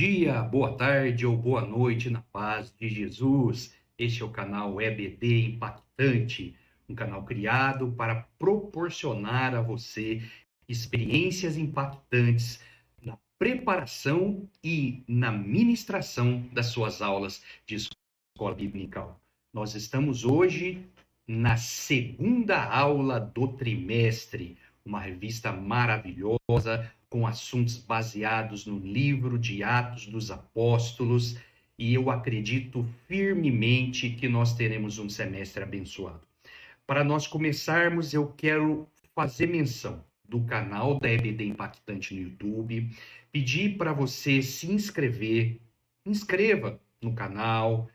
dia, boa tarde ou boa noite na paz de Jesus. Este é o canal EBD Impactante, um canal criado para proporcionar a você experiências impactantes na preparação e na ministração das suas aulas de escola bíblica. Nós estamos hoje na segunda aula do trimestre, uma revista maravilhosa, com assuntos baseados no livro de Atos dos Apóstolos, e eu acredito firmemente que nós teremos um semestre abençoado. Para nós começarmos, eu quero fazer menção do canal da EBD Impactante no YouTube, pedir para você se inscreva no canal,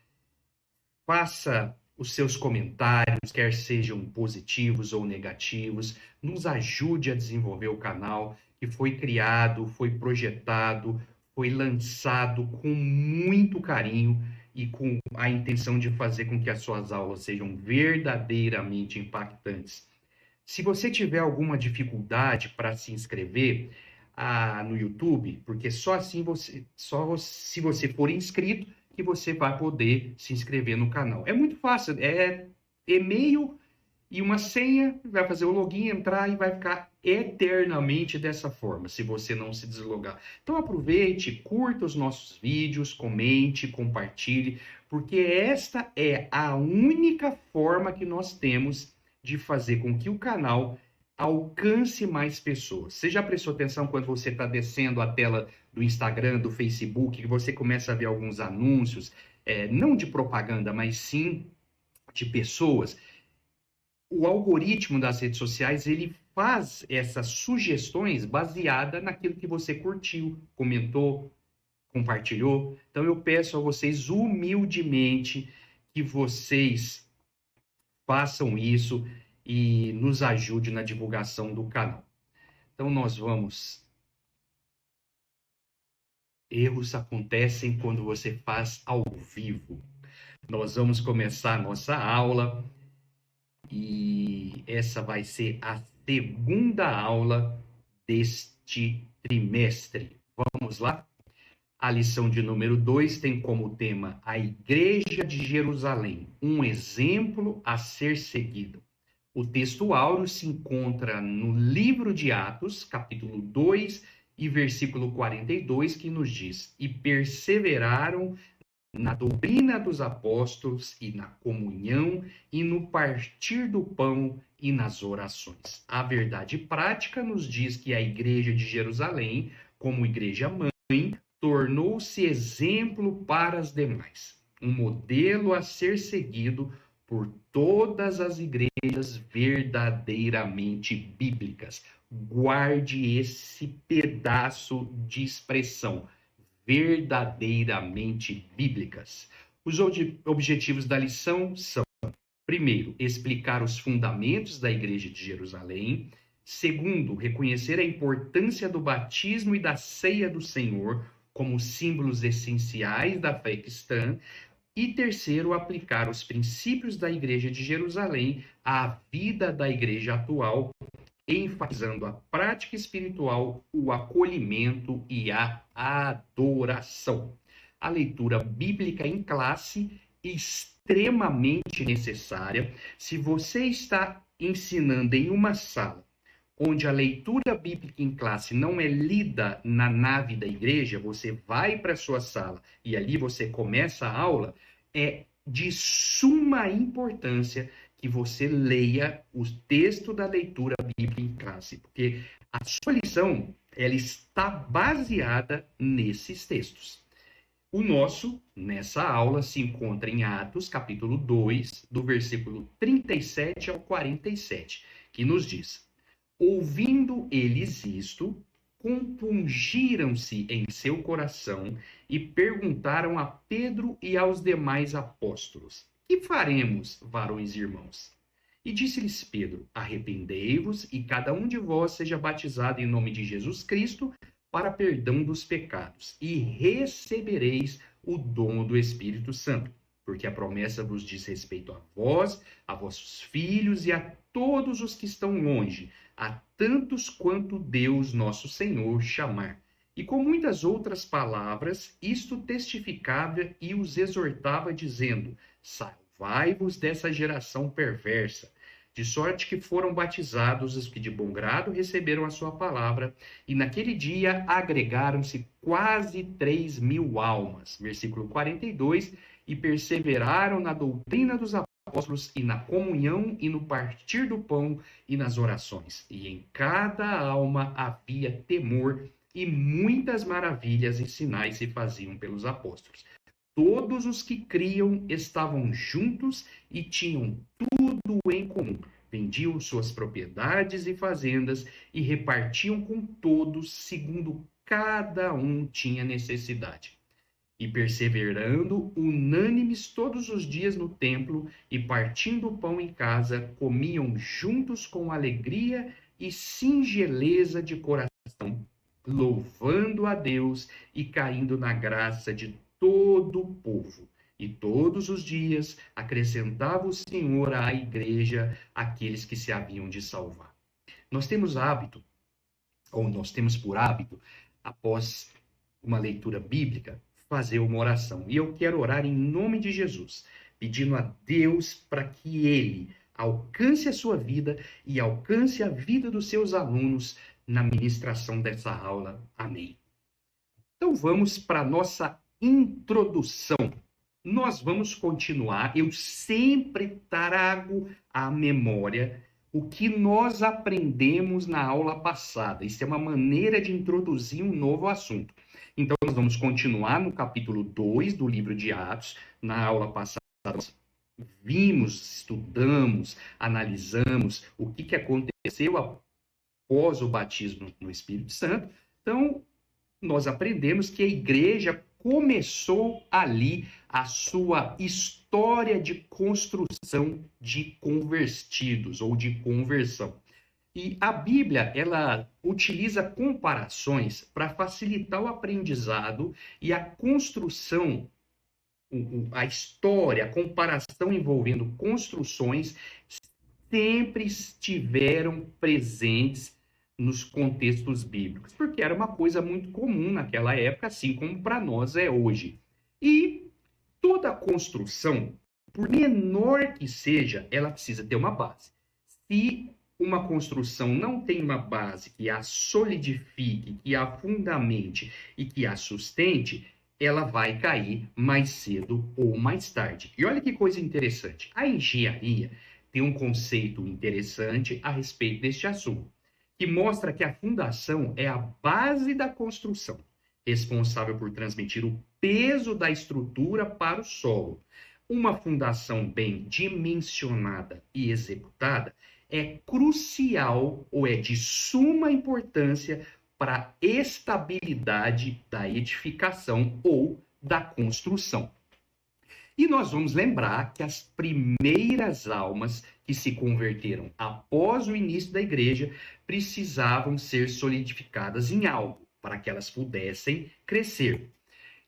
faça os seus comentários, quer sejam positivos ou negativos, nos ajude a desenvolver o canal que foi criado, foi projetado, foi lançado com muito carinho e com a intenção de fazer com que as suas aulas sejam verdadeiramente impactantes. Se você tiver alguma dificuldade para se inscrever no YouTube, porque só assim se você for inscrito, que você vai poder se inscrever no canal. É muito fácil, é e-mail e uma senha, vai fazer o login, entrar e vai ficar eternamente dessa forma, se você não se deslogar. Então aproveite, curta os nossos vídeos, comente, compartilhe, porque esta é a única forma que nós temos de fazer com que o canal alcance mais pessoas. Você já prestou atenção quando você está descendo a tela do Instagram, do Facebook, que você começa a ver alguns anúncios, não de propaganda, mas sim de pessoas? O algoritmo das redes sociais, ele faz essas sugestões baseada naquilo que você curtiu, comentou, compartilhou. Então eu peço a vocês humildemente que vocês façam isso e nos ajude na divulgação do canal. Então nós vamos... Erros acontecem quando você faz ao vivo. Nós vamos começar a nossa aula e essa vai ser a segunda aula deste trimestre. Vamos lá? A lição de número 2 tem como tema a Igreja de Jerusalém, um exemplo a ser seguido. O texto áureo se encontra no livro de Atos, capítulo 2 e versículo 42, que nos diz: e perseveraram na doutrina dos apóstolos e na comunhão e no partir do pão e nas orações. A verdade prática nos diz que a Igreja de Jerusalém, como igreja mãe, tornou-se exemplo para as demais, um modelo a ser seguido por todas as igrejas verdadeiramente bíblicas. Guarde esse pedaço de expressão, verdadeiramente bíblicas. Os objetivos da lição são: primeiro, explicar os fundamentos da Igreja de Jerusalém. Segundo, reconhecer a importância do batismo e da ceia do Senhor como símbolos essenciais da fé cristã. E terceiro, aplicar os princípios da Igreja de Jerusalém à vida da igreja atual, enfatizando a prática espiritual, o acolhimento e a adoração. A leitura bíblica em classe é extremamente necessária. Se você está ensinando em uma sala onde a leitura bíblica em classe não é lida na nave da igreja, você vai para a sua sala e ali você começa a aula, é de suma importância que você leia o texto da leitura bíblica em classe, porque a sua lição, ela está baseada nesses textos. O nosso, nessa aula, se encontra em Atos, capítulo 2, do versículo 37 ao 47, que nos diz: ouvindo eles isto, compungiram-se em seu coração e perguntaram a Pedro e aos demais apóstolos: que faremos, varões e irmãos? E disse-lhes Pedro: arrependei-vos e cada um de vós seja batizado em nome de Jesus Cristo para perdão dos pecados, e recebereis o dom do Espírito Santo, porque a promessa vos diz respeito a vós, a vossos filhos e a todos os que estão longe, a tantos quanto Deus nosso Senhor chamar. E com muitas outras palavras, isto testificava e os exortava, dizendo: Salvai-vos dessa geração perversa. De sorte que foram batizados os que de bom grado receberam a sua palavra, e naquele dia agregaram-se quase 3.000 almas. Versículo 42, e perseveraram na doutrina dos apóstolos, e na comunhão, e no partir do pão, e nas orações. E em cada alma havia temor, e muitas maravilhas e sinais se faziam pelos apóstolos. Todos os que criam estavam juntos e tinham tudo em comum. Vendiam suas propriedades e fazendas e repartiam com todos, segundo cada um tinha necessidade. E perseverando, unânimes todos os dias no templo e partindo o pão em casa, comiam juntos com alegria e singeleza de coração, louvando a Deus e caindo na graça de todo o povo. E todos os dias acrescentava o Senhor à igreja aqueles que se haviam de salvar. Nós temos hábito, ou nós temos por hábito, após uma leitura bíblica, fazer uma oração. E eu quero orar em nome de Jesus, pedindo a Deus para que Ele alcance a sua vida e alcance a vida dos seus alunos na ministração dessa aula. Amém. Então vamos para a nossa introdução. Nós vamos continuar. Eu sempre trago à memória o que nós aprendemos na aula passada. Isso é uma maneira de introduzir um novo assunto. Então, nós vamos continuar no capítulo 2 do livro de Atos. Na aula passada, nós vimos, estudamos, analisamos o que aconteceu após o batismo no Espírito Santo. Então, nós aprendemos que a igreja começou ali a sua história de construção de convertidos ou de conversão. E a Bíblia, ela utiliza comparações para facilitar o aprendizado e a construção, a história, a comparação envolvendo construções sempre estiveram presentes nos contextos bíblicos, porque era uma coisa muito comum naquela época, assim como para nós é hoje. E toda construção, por menor que seja, ela precisa ter uma base. Se uma construção não tem uma base que a solidifique, que a fundamente e que a sustente, ela vai cair mais cedo ou mais tarde. E olha que coisa interessante. A engenharia tem um conceito interessante a respeito deste assunto, que mostra que a fundação é a base da construção, responsável por transmitir o peso da estrutura para o solo. Uma fundação bem dimensionada e executada é crucial ou é de suma importância para a estabilidade da edificação ou da construção. E nós vamos lembrar que as primeiras almas que se converteram após o início da igreja precisavam ser solidificadas em algo para que elas pudessem crescer.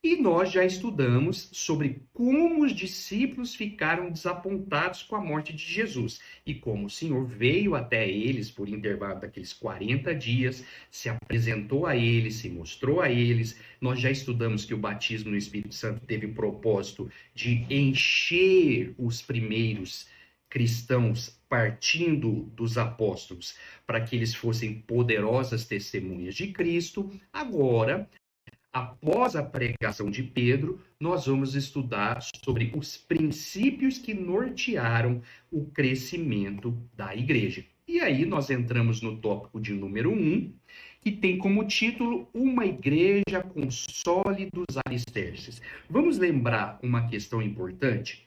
E nós já estudamos sobre como os discípulos ficaram desapontados com a morte de Jesus e como o Senhor veio até eles por intervalo daqueles 40 dias, se apresentou a eles, se mostrou a eles. Nós já estudamos que o batismo no Espírito Santo teve o propósito de encher os primeiros cristãos partindo dos apóstolos para que eles fossem poderosas testemunhas de Cristo. Agora, após a pregação de Pedro, nós vamos estudar sobre os princípios que nortearam o crescimento da igreja. E aí nós entramos no tópico de número 1, que tem como título Uma Igreja com Sólidos Alicerces. Vamos lembrar uma questão importante?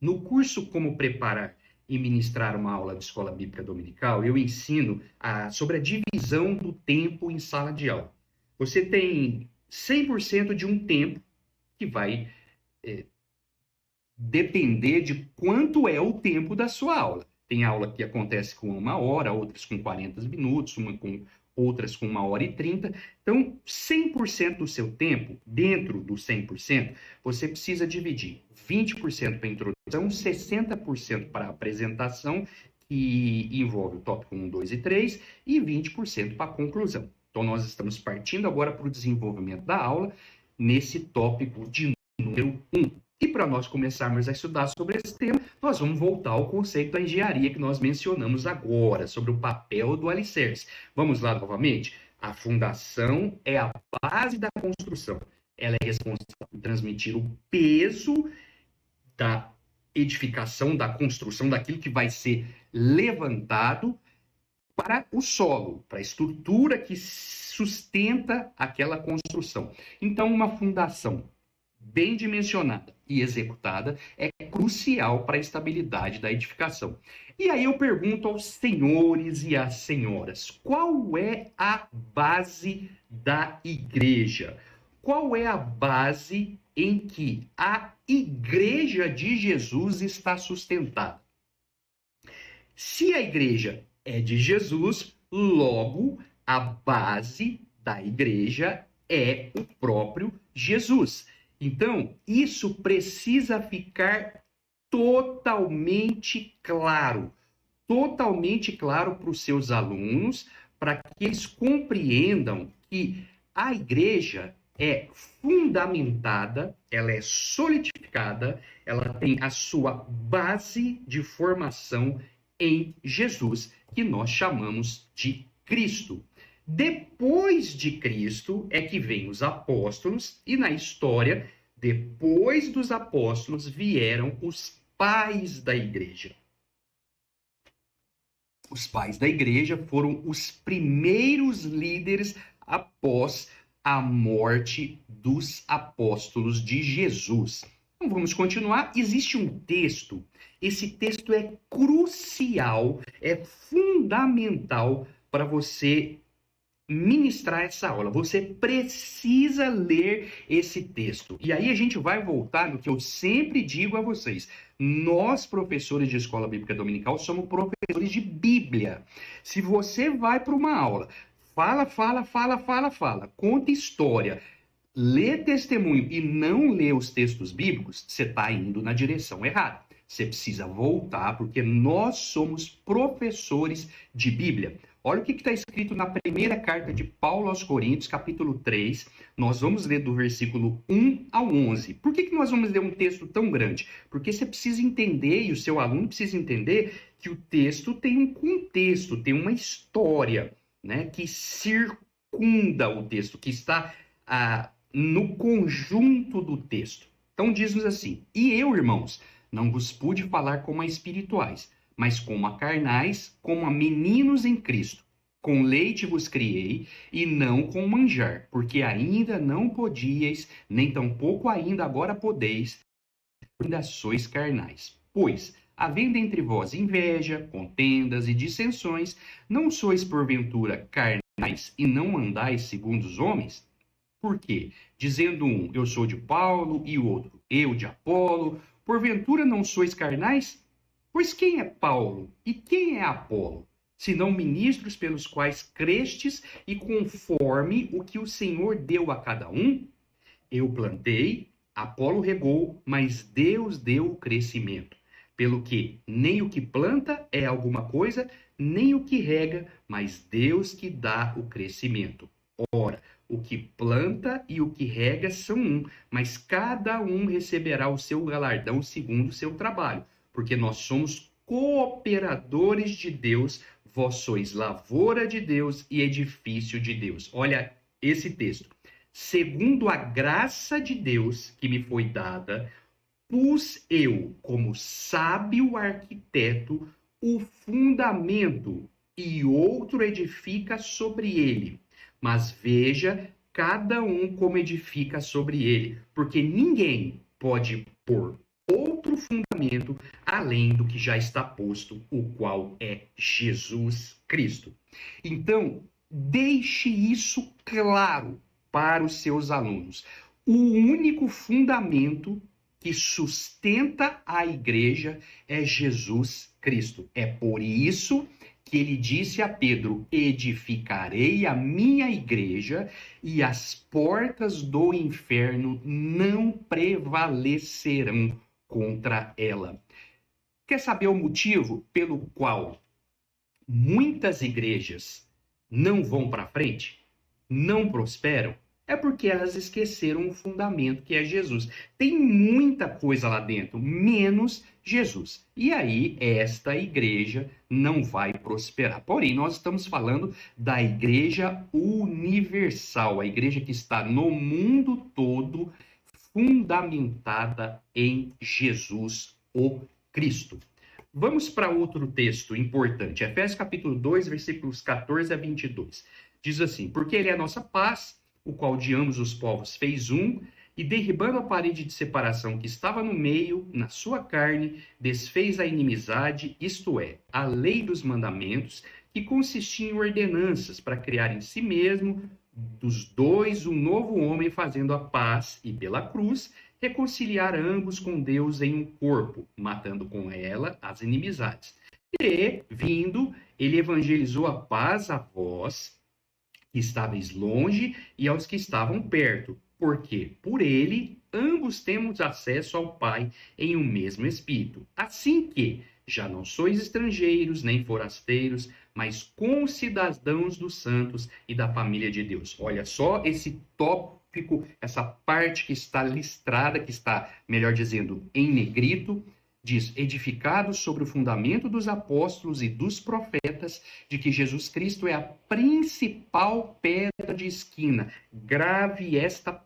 No curso Como Preparar e Ministrar uma Aula de Escola Bíblica Dominical, eu ensino sobre a divisão do tempo em sala de aula. Você tem 100% de um tempo que vai depender de quanto é o tempo da sua aula. Tem aula que acontece com 1 hora, outras com 40 minutos, outras com 1h30. Então, 100% do seu tempo, dentro do 100%, você precisa dividir 20% para a introdução, 60% para a apresentação, que envolve o tópico 1, 2 e 3, e 20% para a conclusão. Então, nós estamos partindo agora para o desenvolvimento da aula nesse tópico de número 1. E para nós começarmos a estudar sobre esse tema, nós vamos voltar ao conceito da engenharia que nós mencionamos agora, sobre o papel do alicerce. Vamos lá novamente? A fundação é a base da construção. Ela é responsável por transmitir o peso da edificação, da construção, daquilo que vai ser levantado para o solo, para a estrutura que sustenta aquela construção. Então, uma fundação bem dimensionada e executada é crucial para a estabilidade da edificação. E aí eu pergunto aos senhores e às senhoras, qual é a base da igreja? Qual é a base em que a igreja de Jesus está sustentada? Se a igreja é de Jesus, logo a base da igreja é o próprio Jesus. Então, isso precisa ficar totalmente claro para os seus alunos, para que eles compreendam que a igreja é fundamentada, ela é solidificada, ela tem a sua base de formação em Jesus, que nós chamamos de Cristo. Depois de Cristo é que vem os apóstolos, e na história, depois dos apóstolos, vieram os pais da igreja. Os pais da igreja foram os primeiros líderes após a morte dos apóstolos de Jesus. Então vamos continuar. Existe um texto, esse texto é crucial, é fundamental para você ministrar essa aula. Você precisa ler esse texto. E aí a gente vai voltar no que eu sempre digo a vocês. Nós, professores de escola bíblica dominical, somos professores de Bíblia. Se você vai para uma aula, fala, conta história, lê testemunho e não lê os textos bíblicos, você está indo na direção errada. Você precisa voltar, porque nós somos professores de Bíblia. Olha o que está escrito na primeira carta de Paulo aos Coríntios, capítulo 3. Nós vamos ler do versículo 1 ao 11. Por que nós vamos ler um texto tão grande? Porque você precisa entender, e o seu aluno precisa entender, que o texto tem um contexto, tem uma história, né, que circunda o texto, que está no conjunto do texto. Então diz-nos assim: e eu, irmãos, não vos pude falar como a espirituais, mas como a carnais, como a meninos em Cristo. Com leite vos criei, e não com manjar, porque ainda não podíeis, nem tampouco ainda agora podeis, ainda sois carnais. Pois, havendo entre vós inveja, contendas e dissensões, não sois porventura carnais, e não andais segundo os homens? Por quê? Dizendo um, eu sou de Paulo, e o outro, eu de Apolo, porventura não sois carnais? Pois quem é Paulo e quem é Apolo, senão ministros pelos quais crestes e conforme o que o Senhor deu a cada um? Eu plantei, Apolo regou, mas Deus deu o crescimento. Pelo que nem o que planta é alguma coisa, nem o que rega, mas Deus que dá o crescimento. Ora, o que planta e o que rega são um, mas cada um receberá o seu galardão segundo o seu trabalho. Porque nós somos cooperadores de Deus, vós sois lavoura de Deus e edifício de Deus. Olha esse texto. Segundo a graça de Deus que me foi dada, pus eu, como sábio arquiteto, o fundamento, e outro edifica sobre ele. Mas veja cada um como edifica sobre ele, porque ninguém pode pôr outro fundamento além do que já está posto, o qual é Jesus Cristo. Então, deixe isso claro para os seus alunos. O único fundamento que sustenta a igreja é Jesus Cristo. É por isso que ele disse a Pedro: edificarei a minha igreja e as portas do inferno não prevalecerão contra ela. Quer saber o motivo pelo qual muitas igrejas não vão para frente? não prosperam? É porque elas esqueceram o fundamento que é Jesus. Tem muita coisa lá dentro, menos Jesus. E aí, esta igreja não vai prosperar. Porém, nós estamos falando da igreja universal, a igreja que está no mundo todo, fundamentada em Jesus, o Cristo. Vamos para outro texto importante, Efésios capítulo 2, versículos 14 a 22. Diz assim: porque ele é a nossa paz, o qual de ambos os povos fez um, e derribando a parede de separação que estava no meio, na sua carne, desfez a inimizade, isto é, a lei dos mandamentos, que consistia em ordenanças para criar em si mesmo dos dois um novo homem, fazendo a paz, e pela cruz reconciliar ambos com Deus em um corpo, matando com ela as inimizades. E, vindo, ele evangelizou a paz a vós que estáveis longe e aos que estavam perto, porque por ele ambos temos acesso ao Pai em um mesmo Espírito. Assim que já não sois estrangeiros nem forasteiros, mas concidadãos dos santos e da família de Deus. Olha só esse tópico, essa parte que está listrada, que está, melhor dizendo, em negrito, diz: edificados sobre o fundamento dos apóstolos e dos profetas, de que Jesus Cristo é a principal pedra de esquina. Grave esta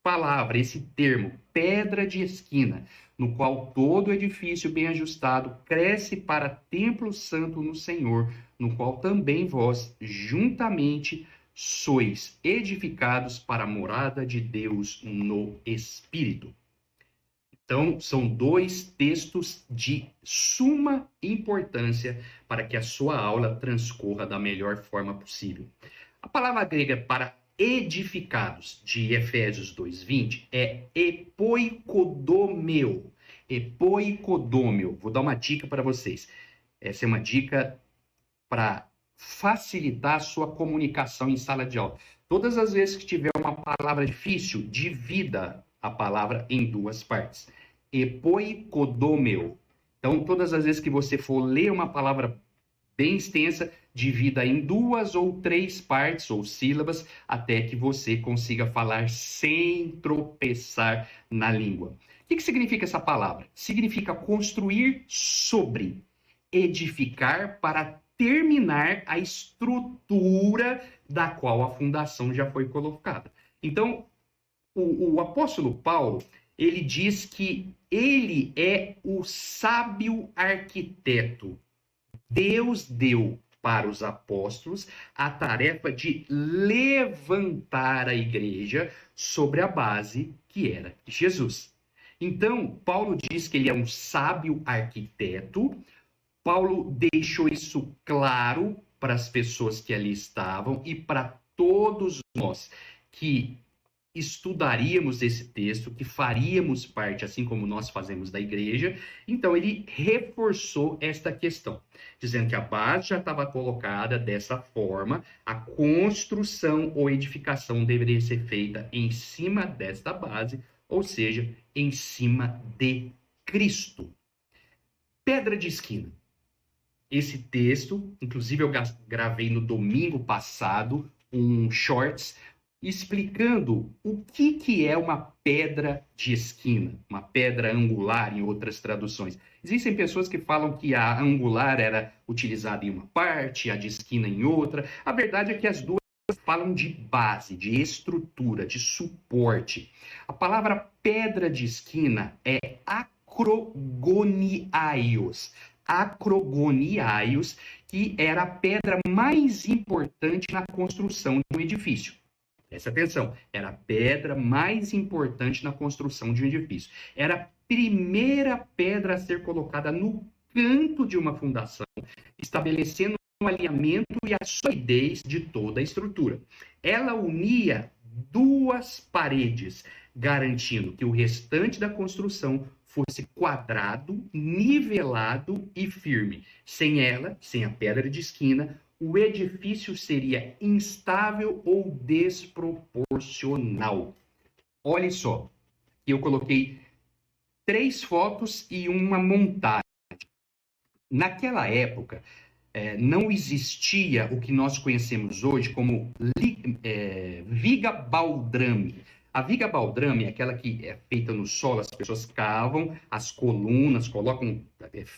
palavra, esse termo, pedra de esquina, no qual todo edifício bem ajustado cresce para templo santo no Senhor, no qual também vós, juntamente, sois edificados para a morada de Deus no Espírito. Então, são dois textos de suma importância para que a sua aula transcorra da melhor forma possível. A palavra grega para edificados de Efésios 2:20 é epoikodômeo. Epoikodômeo. Vou dar uma dica para vocês. Essa é uma dica para facilitar a sua comunicação em sala de aula. Todas as vezes que tiver uma palavra difícil, divida a palavra em duas partes. Epoikodômeo. Então, todas as vezes que você for ler uma palavra bem extensa, divida em duas ou três partes ou sílabas, até que você consiga falar sem tropeçar na língua. O que significa essa palavra? Significa construir sobre, edificar para terminar a estrutura da qual a fundação já foi colocada. Então, o apóstolo Paulo, ele diz que ele é o sábio arquiteto. Deus deu para os apóstolos a tarefa de levantar a igreja sobre a base que era Jesus. Então, Paulo diz que ele é um sábio arquiteto. Paulo deixou isso claro para as pessoas que ali estavam e para todos nós que estudaríamos esse texto, que faríamos parte, assim como nós fazemos da igreja. Então, ele reforçou esta questão, dizendo que a base já estava colocada dessa forma, a construção ou edificação deveria ser feita em cima desta base, ou seja, em cima de Cristo. Pedra de esquina. Esse texto, inclusive eu gravei no domingo passado um shorts explicando o que é uma pedra de esquina, uma pedra angular em outras traduções. Existem pessoas que falam que a angular era utilizada em uma parte, a de esquina em outra. A verdade é que as duas falam de base, de estrutura, de suporte. A palavra pedra de esquina é acrogoniaios. Acrogoniaios, que era a pedra mais importante na construção de um edifício. Presta atenção, era a pedra mais importante na construção de um edifício. Era a primeira pedra a ser colocada no canto de uma fundação, estabelecendo o alinhamento e a solidez de toda a estrutura. Ela unia duas paredes, garantindo que o restante da construção fosse quadrado, nivelado e firme. Sem ela, sem a pedra de esquina, o edifício seria instável ou desproporcional. Olha só, eu coloquei 3 fotos e uma montagem. Naquela época, não existia o que nós conhecemos hoje como viga baldrame. A viga baldrame é aquela que é feita no solo, as pessoas cavam as colunas, colocam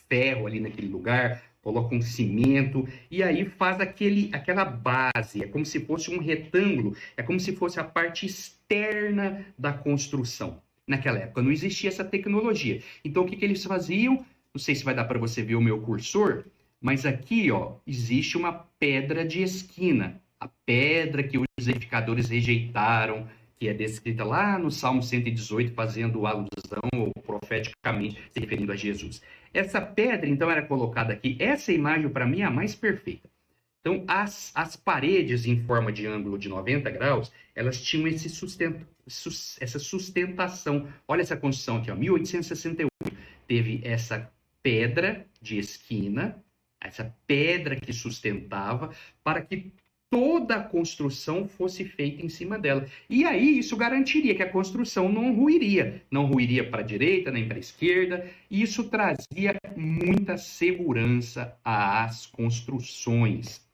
ferro ali naquele lugar, colocam cimento, e aí faz aquela base, é como se fosse um retângulo, é como se fosse a parte externa da construção. Naquela época não existia essa tecnologia. Então o que eles faziam? Não sei se vai dar para você ver o meu cursor, mas aqui, ó, existe uma pedra de esquina, a pedra que os edificadores rejeitaram, que é descrita lá no Salmo 118, fazendo alusão ou profeticamente se referindo a Jesus. Essa pedra, então, era colocada aqui. Essa imagem, para mim, é a mais perfeita. Então, as paredes em forma de ângulo de 90 graus, elas tinham essa sustentação. Olha essa construção aqui, ó, 1868. Teve essa pedra de esquina, essa pedra que sustentava, para que toda a construção fosse feita em cima dela. E aí isso garantiria que a construção não ruiria para a direita nem para a esquerda, e isso trazia muita segurança às construções.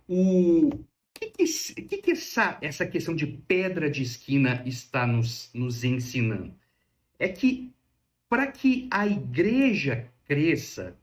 O que essa questão de pedra de esquina está nos ensinando? É que para que a igreja cresça,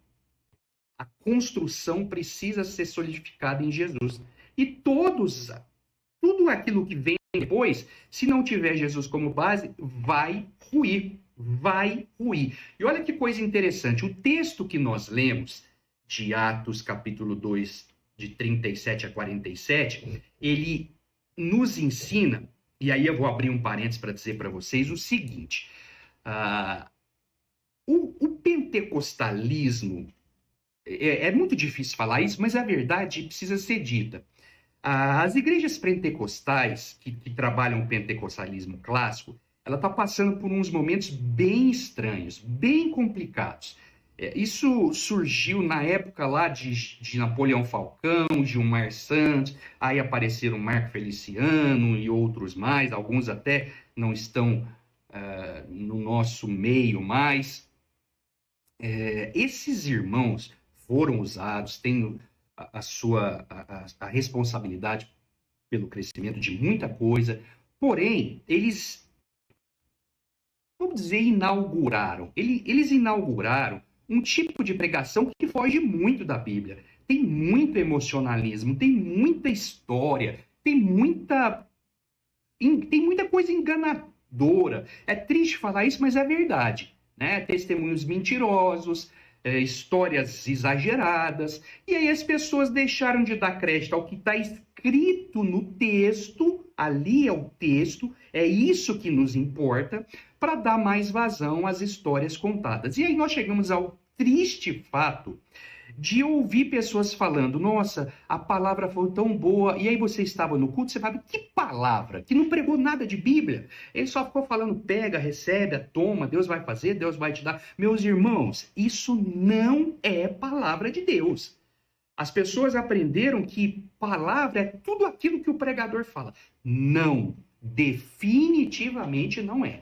a construção precisa ser solidificada em Jesus. E tudo aquilo que vem depois, se não tiver Jesus como base, vai ruir. Vai ruir. E olha que coisa interessante. O texto que nós lemos, de Atos capítulo 2, de 37 a 47, ele nos ensina, e aí eu vou abrir um parênteses para dizer para vocês o seguinte. O pentecostalismo, é muito difícil falar isso, mas a verdade precisa ser dita. As igrejas pentecostais, que trabalham o pentecostalismo clássico, ela está passando por uns momentos bem estranhos, bem complicados. Isso surgiu na época lá de Napoleão Falcão, Gilmar Santos, aí apareceram Marco Feliciano e outros mais, alguns até não estão no nosso meio mais. Esses irmãos foram usados, têm a responsabilidade pelo crescimento de muita coisa, porém, eles, vamos dizer, eles inauguraram um tipo de pregação que foge muito da Bíblia. Tem muito emocionalismo, tem muita história, tem muita coisa enganadora. É triste falar isso, mas é verdade, né? Testemunhos mentirosos, histórias exageradas, e aí as pessoas deixaram de dar crédito ao que está escrito no texto, ali é o texto, é isso que nos importa, para dar mais vazão às histórias contadas. E aí nós chegamos ao triste fato de ouvir pessoas falando, nossa, a palavra foi tão boa, e aí você estava no culto, você fala, que palavra? Que não pregou nada de Bíblia. Ele só ficou falando, pega, recebe, toma, Deus vai fazer, Deus vai te dar. Meus irmãos, isso não é palavra de Deus. As pessoas aprenderam que palavra é tudo aquilo que o pregador fala. Não, definitivamente não é.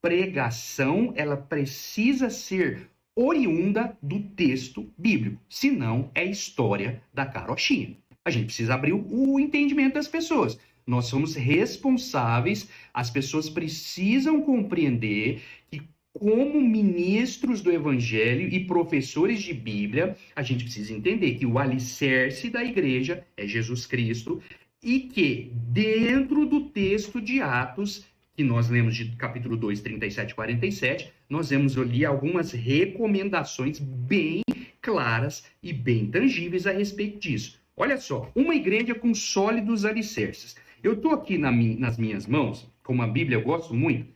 Pregação, ela precisa ser oriunda do texto bíblico, senão é história da carochinha. A gente precisa abrir o entendimento das pessoas. Nós somos responsáveis, as pessoas precisam compreender que, como ministros do evangelho e professores de Bíblia, a gente precisa entender que o alicerce da igreja é Jesus Cristo e que, dentro do texto de Atos, que nós lemos de capítulo 2, 37 e 47, nós vemos ali algumas recomendações bem claras e bem tangíveis a respeito disso. Olha só, uma igreja com sólidos alicerces. Eu estou aqui nas minhas mãos, com uma Bíblia, eu gosto muito,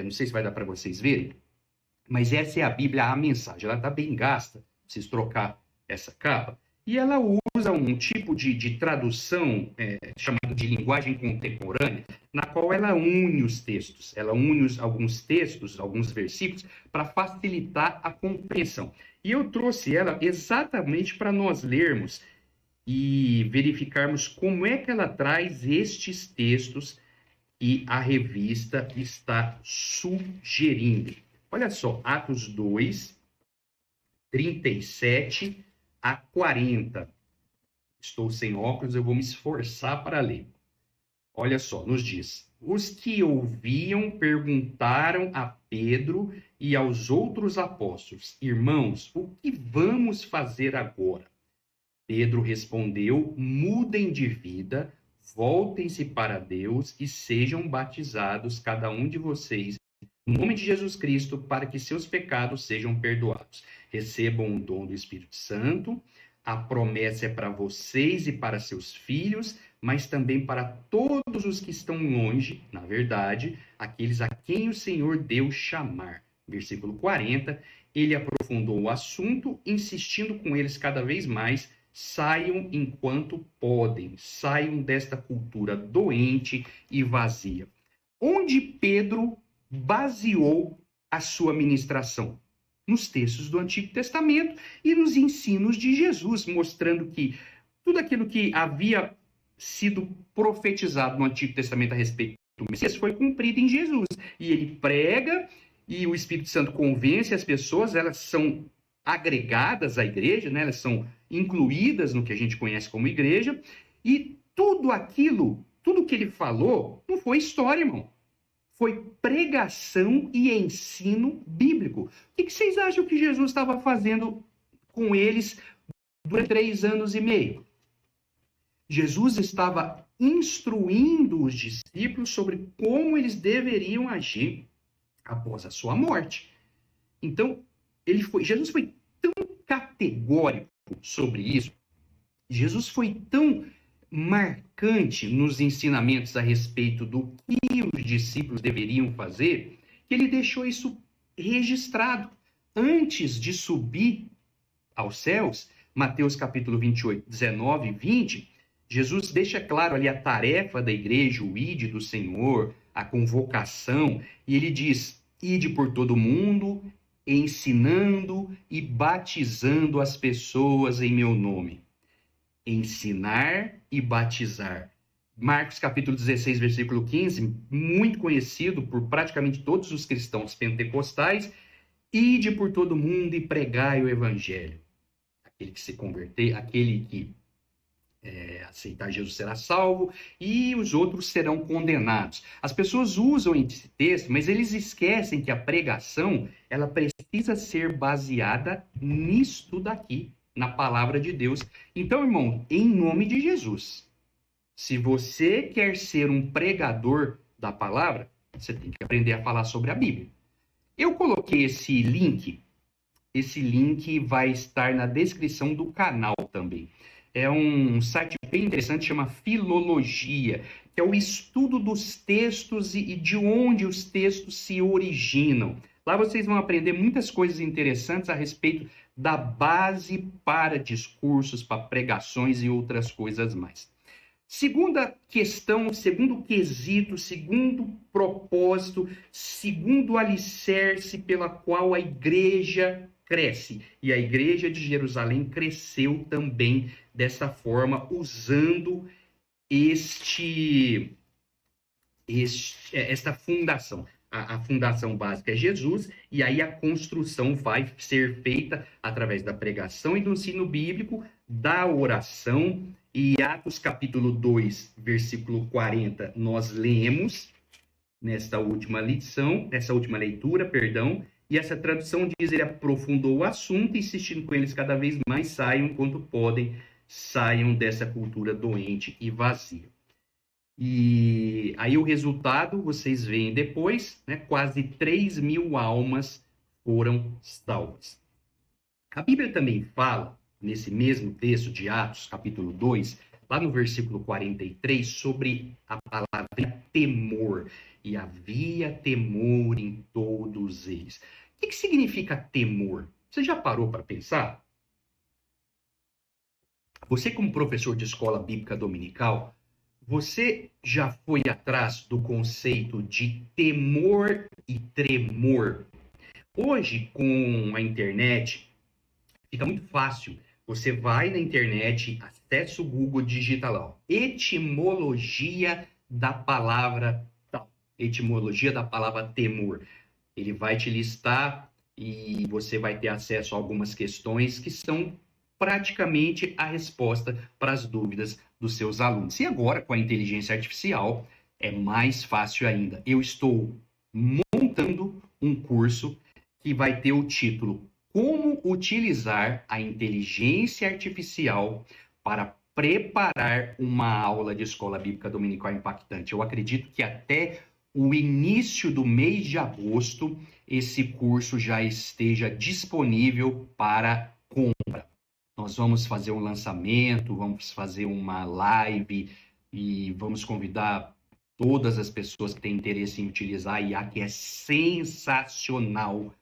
não sei se vai dar para vocês verem, mas essa é a Bíblia, a mensagem. Ela está bem gasta, preciso trocar essa capa. E ela usa um tipo de tradução chamado de linguagem contemporânea, na qual ela une os textos, ela une alguns textos, alguns versículos, para facilitar a compreensão. E eu trouxe ela exatamente para nós lermos e verificarmos como é que ela traz estes textos que a revista está sugerindo. Olha só, Atos 2, 37 a 40. Estou sem óculos, eu vou me esforçar para ler. Olha só, nos diz: os que ouviam perguntaram a Pedro e aos outros apóstolos: irmãos, o que vamos fazer agora? Pedro respondeu: mudem de vida, voltem-se para Deus e sejam batizados, cada um de vocês, no nome de Jesus Cristo, para que seus pecados sejam perdoados. Recebam o dom do Espírito Santo. A promessa é para vocês e para seus filhos, mas também para todos os que estão longe, na verdade, aqueles a quem o Senhor deu chamar. Versículo 40, ele aprofundou o assunto, insistindo com eles cada vez mais: saiam enquanto podem, saiam desta cultura doente e vazia. Onde Pedro baseou a sua ministração? Nos textos do Antigo Testamento e nos ensinos de Jesus, mostrando que tudo aquilo que havia sido profetizado no Antigo Testamento a respeito do Messias foi cumprido em Jesus. E ele prega e o Espírito Santo convence as pessoas, elas são agregadas à igreja, né? Elas são incluídas no que a gente conhece como igreja, e tudo aquilo, tudo que ele falou, não foi história, irmão. Foi pregação e ensino bíblico. O que vocês acham que Jesus estava fazendo com eles durante 3 anos e meio? Jesus estava instruindo os discípulos sobre como eles deveriam agir após a sua morte. Então, Jesus foi tão categórico sobre isso, Jesus foi tão marcante nos ensinamentos a respeito do que os discípulos deveriam fazer, que ele deixou isso registrado. Antes de subir aos céus, Mateus capítulo 28, 19 e 20, Jesus deixa claro ali a tarefa da igreja, o ide do Senhor, a convocação, e ele diz: ide por todo o mundo, ensinando e batizando as pessoas em meu nome. Ensinar e batizar. Marcos capítulo 16, versículo 15, muito conhecido por praticamente todos os cristãos pentecostais: ide por todo mundo e pregai o evangelho. Aquele que se converter, aquele que aceitar Jesus será salvo, e os outros serão condenados. As pessoas usam esse texto, mas eles esquecem que a pregação, ela precisa ser baseada nisto daqui, na palavra de Deus. Então, irmão, em nome de Jesus, se você quer ser um pregador da palavra, você tem que aprender a falar sobre a Bíblia. Eu coloquei esse link vai estar na descrição do canal também. É um site bem interessante, chama Filologia, que é o estudo dos textos e de onde os textos se originam. Lá vocês vão aprender muitas coisas interessantes a respeito da base para discursos, para pregações e outras coisas mais. Segunda questão, segundo quesito, segundo propósito, segundo alicerce pela qual a igreja cresce. E a igreja de Jerusalém cresceu também dessa forma, usando esta fundação. A fundação básica é Jesus, e aí a construção vai ser feita através da pregação e do ensino bíblico, da oração. E Atos capítulo 2, versículo 40, nós lemos nessa última leitura, e essa tradução diz: ele aprofundou o assunto, insistindo com eles cada vez mais: saiam enquanto podem, saiam dessa cultura doente e vazia. E aí o resultado, vocês veem depois, né? Quase 3.000 almas foram salvas. A Bíblia também fala, nesse mesmo texto de Atos, capítulo 2, lá no versículo 43, sobre a palavra temor. E havia temor em todos eles. O que significa temor? Você já parou para pensar? Você, como professor de escola bíblica dominical, você já foi atrás do conceito de temor e tremor? Hoje, com a internet, fica muito fácil. Você vai na internet, acessa o Google, digita lá, ó, etimologia da palavra tal, etimologia da palavra temor. Ele vai te listar e você vai ter acesso a algumas questões que são praticamente a resposta para as dúvidas dos seus alunos. E agora, com a inteligência artificial, é mais fácil ainda. Eu estou montando um curso que vai ter o título Como utilizar a inteligência artificial para preparar uma aula de escola bíblica dominical impactante. Eu acredito que até o início do mês de agosto esse curso já esteja disponível para compra. Nós vamos fazer um lançamento, vamos fazer uma live e vamos convidar todas as pessoas que têm interesse em utilizar a IA, que é sensacional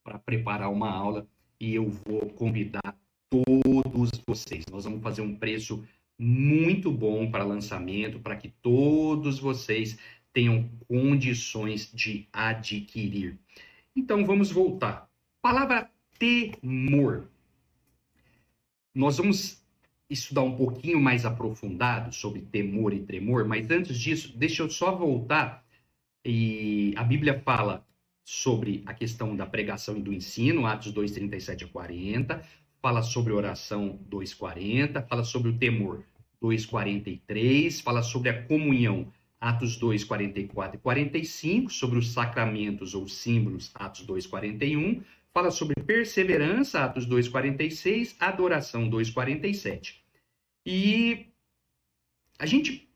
para preparar uma aula, e eu vou convidar todos vocês. Nós vamos fazer um preço muito bom para lançamento, para que todos vocês tenham condições de adquirir. Então, vamos voltar. Palavra temor. Nós vamos estudar um pouquinho mais aprofundado sobre temor e tremor, mas antes disso, deixa eu só voltar. E a Bíblia fala sobre a questão da pregação e do ensino, Atos 2, 37 a 40, fala sobre oração 2:40, fala sobre o temor 2:43, fala sobre a comunhão, Atos 2, 44 e 45, sobre os sacramentos ou símbolos, Atos 2, 41, fala sobre perseverança, Atos 2, 46, adoração 2, 47. E a gente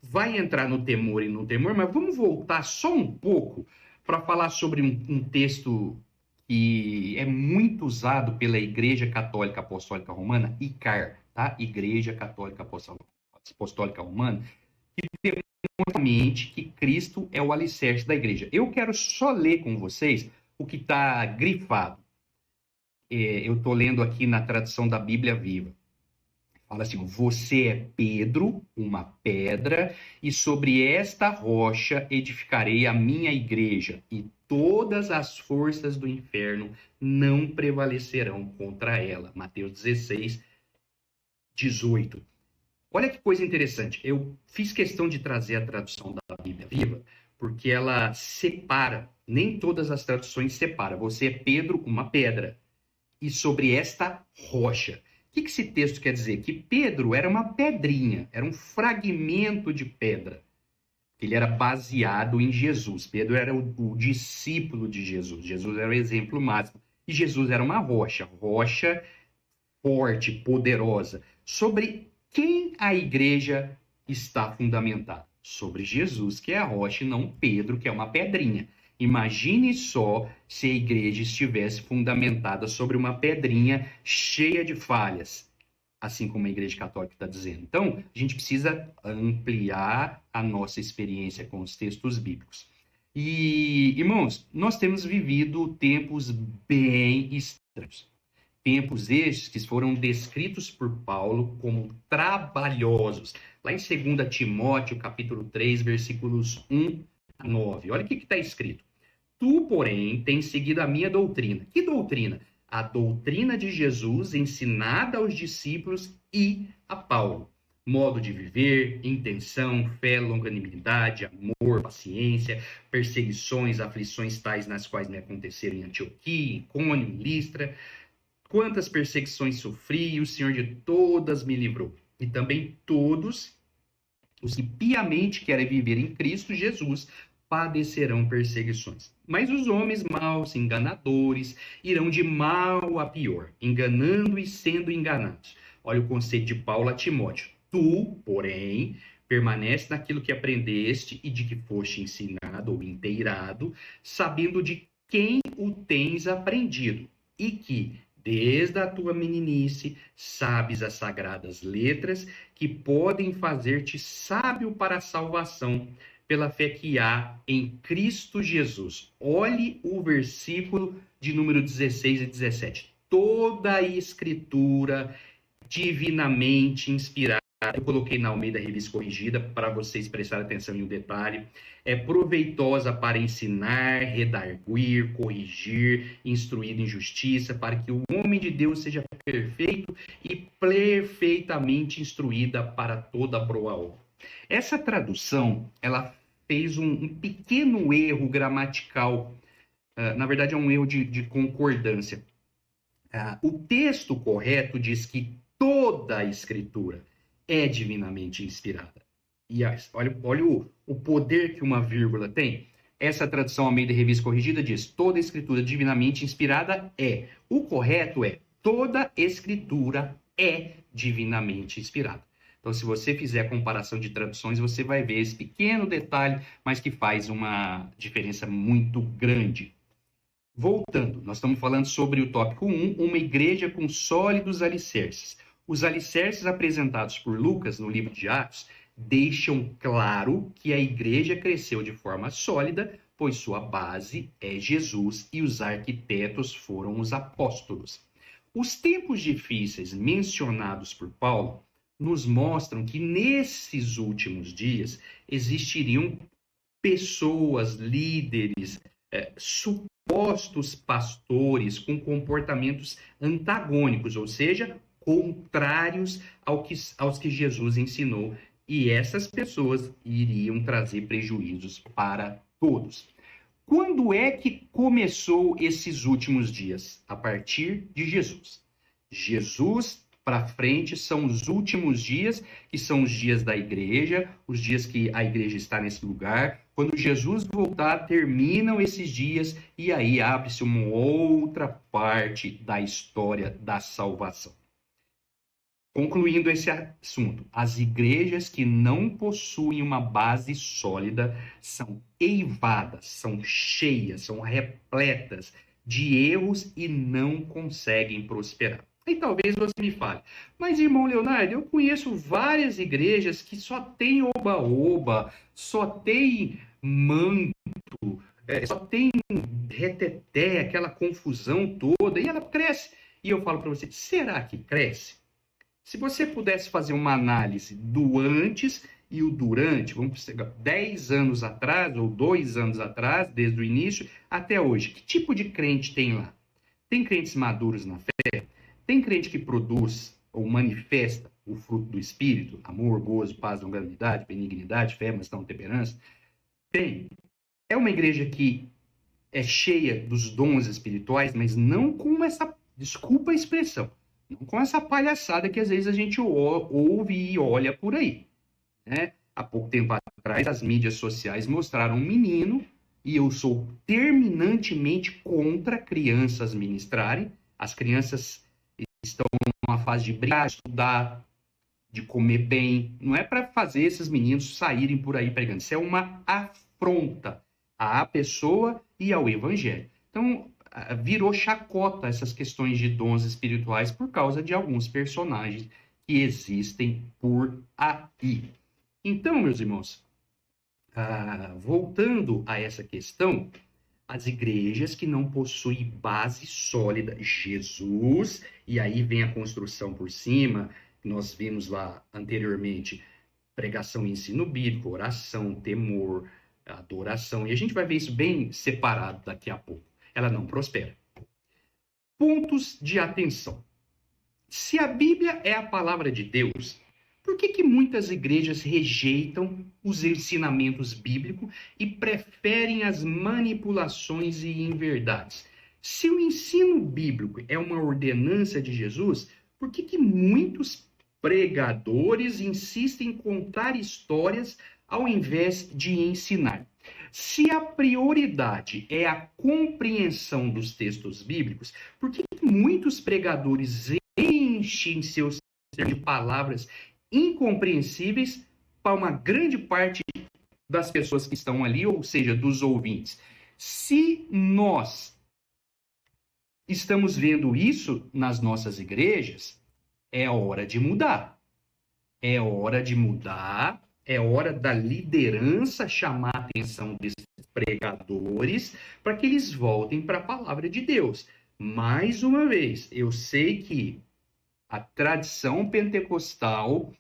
vai entrar no temor e no temor, mas vamos voltar só um pouco para falar sobre um texto que é muito usado pela Igreja Católica Apostólica Romana, ICAR, tá? Igreja Católica Apostólica Romana, que demonstra que Cristo é o alicerce da igreja. Eu quero só ler com vocês o que está grifado. Eu estou lendo aqui na tradução da Bíblia Viva. Fala assim: você é Pedro, uma pedra, e sobre esta rocha edificarei a minha igreja, e todas as forças do inferno não prevalecerão contra ela. Mateus 16, 18. Olha que coisa interessante. Eu fiz questão de trazer a tradução da Bíblia Viva, porque ela separa, nem todas as traduções separam. Você é Pedro, uma pedra, e sobre esta rocha. O que esse texto quer dizer? Que Pedro era uma pedrinha, era um fragmento de pedra. Ele era baseado em Jesus. Pedro era o discípulo de Jesus. Jesus era o exemplo máximo. E Jesus era uma rocha, rocha forte, poderosa. Sobre quem a igreja está fundamentada? Sobre Jesus, que é a rocha, e não Pedro, que é uma pedrinha. Imagine só se a igreja estivesse fundamentada sobre uma pedrinha cheia de falhas, assim como a Igreja Católica está dizendo. Então, a gente precisa ampliar a nossa experiência com os textos bíblicos. E, irmãos, nós temos vivido tempos bem estranhos. Tempos estes que foram descritos por Paulo como trabalhosos. Lá em 2 Timóteo, capítulo 3, versículos 1 a 9. Olha o que está escrito. Tu, porém, tens seguido a minha doutrina. Que doutrina? A doutrina de Jesus ensinada aos discípulos e a Paulo. Modo de viver, intenção, fé, longanimidade, amor, paciência, perseguições, aflições tais nas quais me aconteceram em Antioquia, Icônio, Listra. Quantas perseguições sofri, e o Senhor de todas me livrou. E também todos os que piamente querem viver em Cristo Jesus padecerão perseguições. Mas os homens maus, enganadores, irão de mal a pior, enganando e sendo enganados. Olha o conselho de Paulo a Timóteo. Tu, porém, permanece naquilo que aprendeste e de que foste ensinado ou inteirado, sabendo de quem o tens aprendido, e que, desde a tua meninice, sabes as sagradas letras que podem fazer-te sábio para a salvação pela fé que há em Cristo Jesus. Olhe o versículo de número 16 e 17. Toda a escritura divinamente inspirada, eu coloquei na Almeida Revista Corrigida para vocês prestarem atenção em um detalhe, é proveitosa para ensinar, redarguir, corrigir, instruir em justiça, para que o homem de Deus seja perfeito e perfeitamente instruída para toda boa obra. Essa tradução, ela fez um pequeno erro gramatical, na verdade é um erro de concordância. O texto correto diz que toda a Escritura é divinamente inspirada. E olha o poder que uma vírgula tem. Essa tradução Almeida Revista Corrigida diz: toda escritura divinamente inspirada é. O correto é: toda escritura é divinamente inspirada. Então, se você fizer a comparação de traduções, você vai ver esse pequeno detalhe, mas que faz uma diferença muito grande. Voltando, nós estamos falando sobre o tópico 1, uma igreja com sólidos alicerces. Os alicerces apresentados por Lucas no livro de Atos deixam claro que a igreja cresceu de forma sólida, pois sua base é Jesus e os arquitetos foram os apóstolos. Os tempos difíceis mencionados por Paulo nos mostram que nesses últimos dias existiriam pessoas, líderes, supostos pastores com comportamentos antagônicos, ou seja, contrários aos que Jesus ensinou, e essas pessoas iriam trazer prejuízos para todos. Quando é que começou esses últimos dias? A partir de Jesus. Jesus para frente são os últimos dias, que são os dias da igreja, os dias que a igreja está nesse lugar. Quando Jesus voltar, terminam esses dias e aí abre-se uma outra parte da história da salvação. Concluindo esse assunto, as igrejas que não possuem uma base sólida são eivadas, são cheias, são repletas de erros e não conseguem prosperar. E talvez você me fale, mas irmão Leonardo, eu conheço várias igrejas que só tem oba-oba, só tem manto, só tem reteté, aquela confusão toda, e ela cresce. E eu falo para você, será que cresce? Se você pudesse fazer uma análise do antes e o durante, vamos pegar 10 anos atrás ou 2 anos atrás, desde o início até hoje, que tipo de crente tem lá? Tem crentes maduros na fé? Tem crente que produz ou manifesta o fruto do Espírito? Amor, gozo, paz, longanimidade, benignidade, fé, mansidão, temperança? Tem. É uma igreja que é cheia dos dons espirituais, mas não com essa, desculpa a expressão, não com essa palhaçada que às vezes a gente ouve e olha por aí, né? Há pouco tempo atrás, as mídias sociais mostraram um menino, e eu sou terminantemente contra crianças ministrarem. As crianças estão numa fase de brincar, de estudar, de comer bem. Não é para fazer esses meninos saírem por aí pregando. Isso é uma afronta à pessoa e ao evangelho. Então, virou chacota essas questões de dons espirituais por causa de alguns personagens que existem por aí. Então, meus irmãos, voltando a essa questão, as igrejas que não possuem base sólida, Jesus, e aí vem a construção por cima, nós vimos lá anteriormente, pregação e ensino bíblico, oração, temor, adoração, e a gente vai ver isso bem separado daqui a pouco. Ela não prospera. Pontos de atenção. Se a Bíblia é a palavra de Deus, por que muitas igrejas rejeitam os ensinamentos bíblicos e preferem as manipulações e inverdades? Se o ensino bíblico é uma ordenança de Jesus, por que muitos pregadores insistem em contar histórias ao invés de ensinar? Se a prioridade é a compreensão dos textos bíblicos, por que muitos pregadores enchem seus de palavras incompreensíveis para uma grande parte das pessoas que estão ali, ou seja, dos ouvintes? Se nós estamos vendo isso nas nossas igrejas, é hora de mudar. É hora de mudar, é hora da liderança chamar a atenção desses pregadores para que eles voltem para a palavra de Deus. Mais uma vez, eu sei que a tradição pentecostal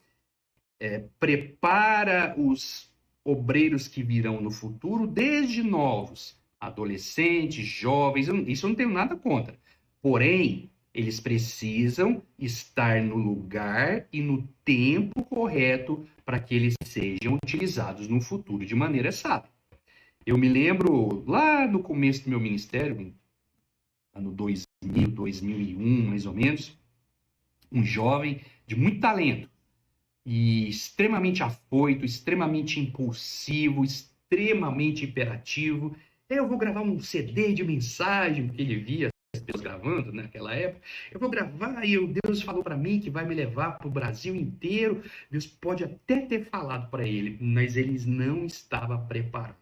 prepara os obreiros que virão no futuro desde novos, adolescentes, jovens, isso eu não tenho nada contra. Porém, eles precisam estar no lugar e no tempo correto para que eles sejam utilizados no futuro de maneira sábia. Eu me lembro, lá no começo do meu ministério, ano 2000, 2000, 2001, mais ou menos, um jovem de muito talento e extremamente afoito, extremamente impulsivo, extremamente hiperativo. Eu vou gravar um CD de mensagem, porque ele via as pessoas gravando naquela época. Eu vou gravar e Deus falou para mim que vai me levar para o Brasil inteiro. Deus pode até ter falado para ele, mas ele não estava preparado.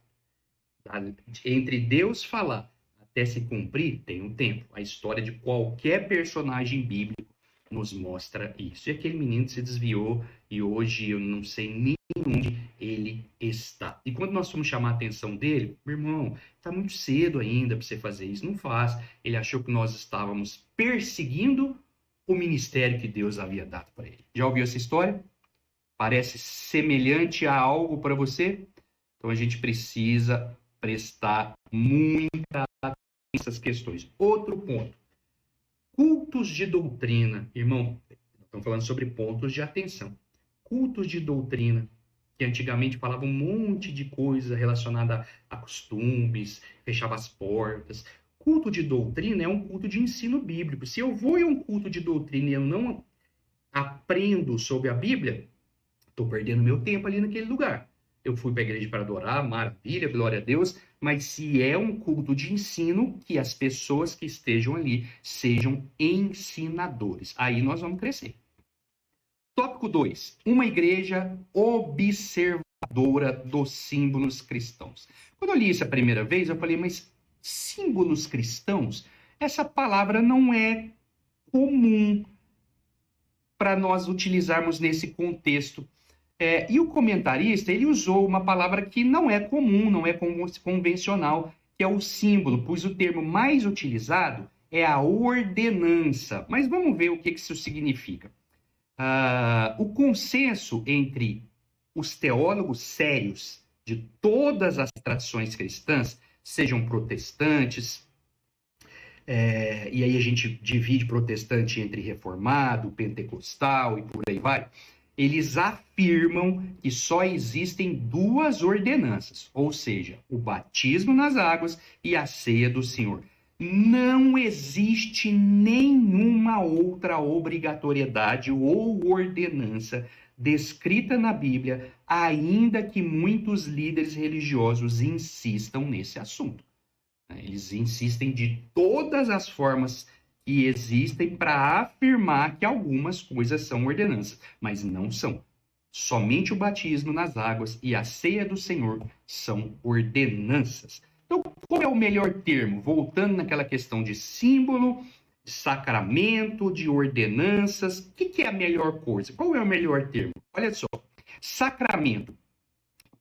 Entre Deus falar até se cumprir, tem um tempo. A história de qualquer personagem bíblico nos mostra isso. E aquele menino se desviou e hoje eu não sei nem onde ele está. E quando nós fomos chamar a atenção dele, meu irmão, está muito cedo ainda para você fazer isso. Não faz. Ele achou que nós estávamos perseguindo o ministério que Deus havia dado para ele. Já ouviu essa história? Parece semelhante a algo para você? Então a gente precisa prestar muita atenção nessas questões. Outro ponto. Cultos de doutrina. Irmão, estamos falando sobre pontos de atenção. Cultos de doutrina, que antigamente falavam um monte de coisa relacionada a costumes, fechava as portas. Culto de doutrina é um culto de ensino bíblico. Se eu vou em um culto de doutrina e eu não aprendo sobre a Bíblia, estou perdendo meu tempo ali naquele lugar. Eu fui para a igreja para adorar, maravilha, glória a Deus, mas se é um culto de ensino, que as pessoas que estejam ali sejam ensinadores. Aí nós vamos crescer. Tópico 2. Uma igreja observadora dos símbolos cristãos. Quando eu li isso a primeira vez, eu falei, mas símbolos cristãos? Essa palavra não é comum para nós utilizarmos nesse contexto. E o comentarista, ele usou uma palavra que não é comum, não é convencional, que é o símbolo, pois o termo mais utilizado é a ordenança. Mas vamos ver o que isso significa. O consenso entre os teólogos sérios de todas as tradições cristãs, sejam protestantes, e aí a gente divide protestante entre reformado, pentecostal e por aí vai, eles afirmam que só existem duas ordenanças, ou seja, o batismo nas águas e a ceia do Senhor. Não existe nenhuma outra obrigatoriedade ou ordenança descrita na Bíblia, ainda que muitos líderes religiosos insistam nesse assunto. Eles insistem de todas as formas que existem para afirmar que algumas coisas são ordenanças, mas não são. Somente o batismo nas águas e a ceia do Senhor são ordenanças. Então, qual é o melhor termo? Voltando naquela questão de símbolo, de sacramento, de ordenanças, o que é a melhor coisa? Qual é o melhor termo? Olha só, sacramento.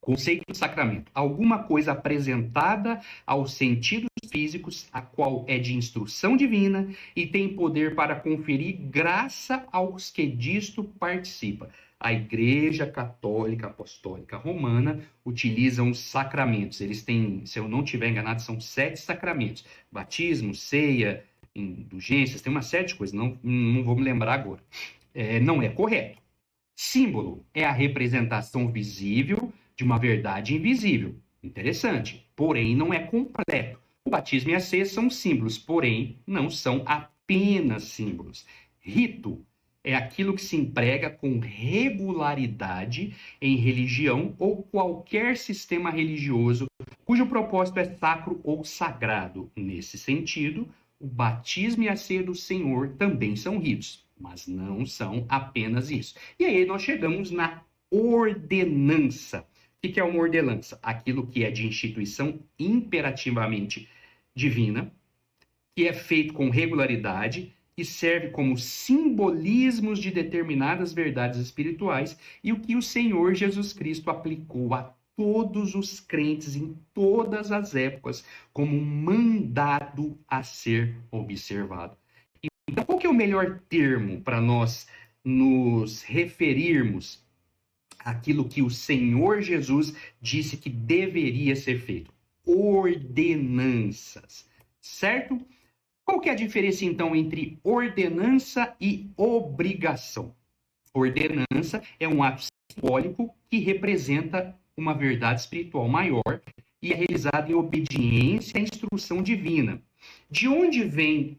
Conceito de sacramento. Alguma coisa apresentada aos sentidos físicos, a qual é de instrução divina e tem poder para conferir graça aos que disto participam. A Igreja Católica Apostólica Romana utiliza os sacramentos. Eles têm, se eu não estiver enganado, são 7 sacramentos. Batismo, ceia, indulgências, tem uma série de coisas, não vou me lembrar agora. Não é correto. Símbolo é a representação visível de uma verdade invisível. Interessante, porém não é completo. O batismo e a ceia são símbolos, porém não são apenas símbolos. Rito é aquilo que se emprega com regularidade em religião ou qualquer sistema religioso cujo propósito é sacro ou sagrado. Nesse sentido, o batismo e a ceia do Senhor também são ritos, mas não são apenas isso. E aí nós chegamos na ordenança. O que é uma ordenança? Aquilo que é de instituição imperativamente divina, que é feito com regularidade e serve como simbolismos de determinadas verdades espirituais e o que o Senhor Jesus Cristo aplicou a todos os crentes em todas as épocas como um mandado a ser observado. Então, qual que é o melhor termo para nós nos referirmos àquilo que o Senhor Jesus disse que deveria ser feito? Ordenanças, certo? Qual que é a diferença, então, entre ordenança e obrigação? Ordenança é um ato simbólico que representa uma verdade espiritual maior e é realizado em obediência à instrução divina. De onde vem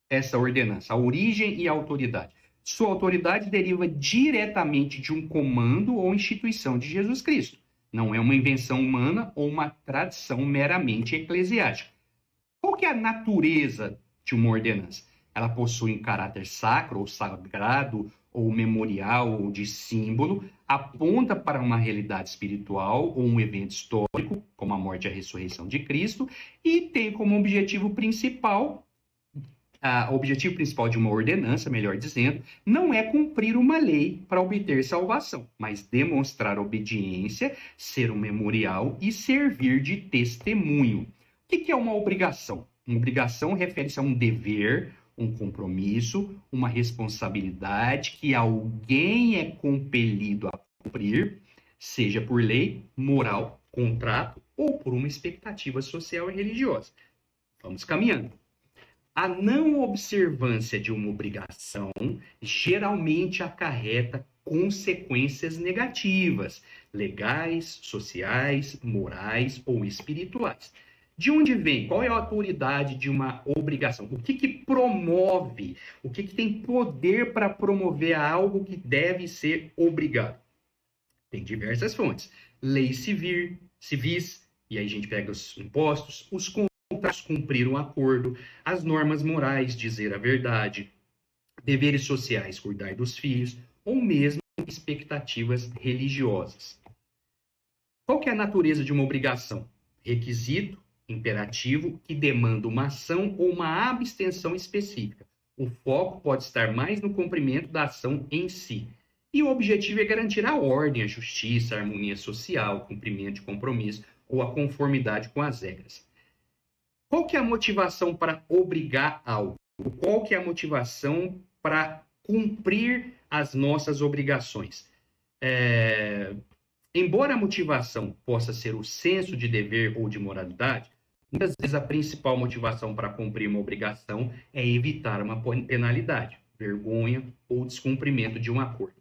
essa ordenança? A origem e a autoridade. Sua autoridade deriva diretamente de um comando ou instituição de Jesus Cristo. Não é uma invenção humana ou uma tradição meramente eclesiástica. Qual que é a natureza de uma ordenança? Ela possui um caráter sacro ou sagrado, ou memorial, ou de símbolo, aponta para uma realidade espiritual ou um evento histórico, como a morte e a ressurreição de Cristo, e tem como objetivo principal, o objetivo principal de uma ordenança, melhor dizendo, não é cumprir uma lei para obter salvação, mas demonstrar obediência, ser um memorial e servir de testemunho. O que é uma obrigação? Uma obrigação refere-se a um dever, um compromisso, uma responsabilidade que alguém é compelido a cumprir, seja por lei, moral, contrato ou por uma expectativa social e religiosa. Vamos caminhando. A não observância de uma obrigação geralmente acarreta consequências negativas, legais, sociais, morais ou espirituais. De onde vem? Qual é a autoridade de uma obrigação? O que promove? O que tem poder para promover algo que deve ser obrigado? Tem diversas fontes. Leis civis, e aí a gente pega os impostos, os contratos, cumprir um acordo, as normas morais, dizer a verdade, deveres sociais, cuidar dos filhos, ou mesmo expectativas religiosas. Qual que é a natureza de uma obrigação? Requisito, imperativo, que demanda uma ação ou uma abstenção específica. O foco pode estar mais no cumprimento da ação em si. E o objetivo é garantir a ordem, a justiça, a harmonia social, o cumprimento de compromisso ou a conformidade com as regras. Qual que é a motivação para obrigar algo? Qual que é a motivação para cumprir as nossas obrigações? Embora a motivação possa ser o senso de dever ou de moralidade, muitas vezes a principal motivação para cumprir uma obrigação é evitar uma penalidade, vergonha ou descumprimento de um acordo.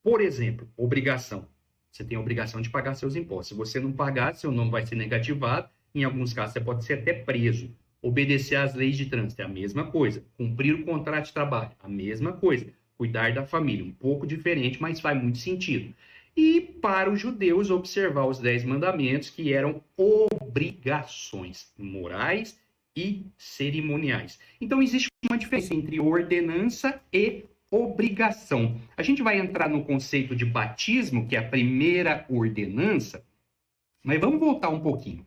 Por exemplo, obrigação. Você tem a obrigação de pagar seus impostos. Se você não pagar, seu nome vai ser negativado. Em alguns casos, você pode ser até preso. Obedecer às leis de trânsito é a mesma coisa. Cumprir o contrato de trabalho, a mesma coisa. Cuidar da família, um pouco diferente, mas faz muito sentido. E para os judeus, observar os 10 mandamentos, que eram obrigações morais e cerimoniais. Então, existe uma diferença entre ordenança e obrigação. A gente vai entrar no conceito de batismo, que é a primeira ordenança, mas vamos voltar um pouquinho.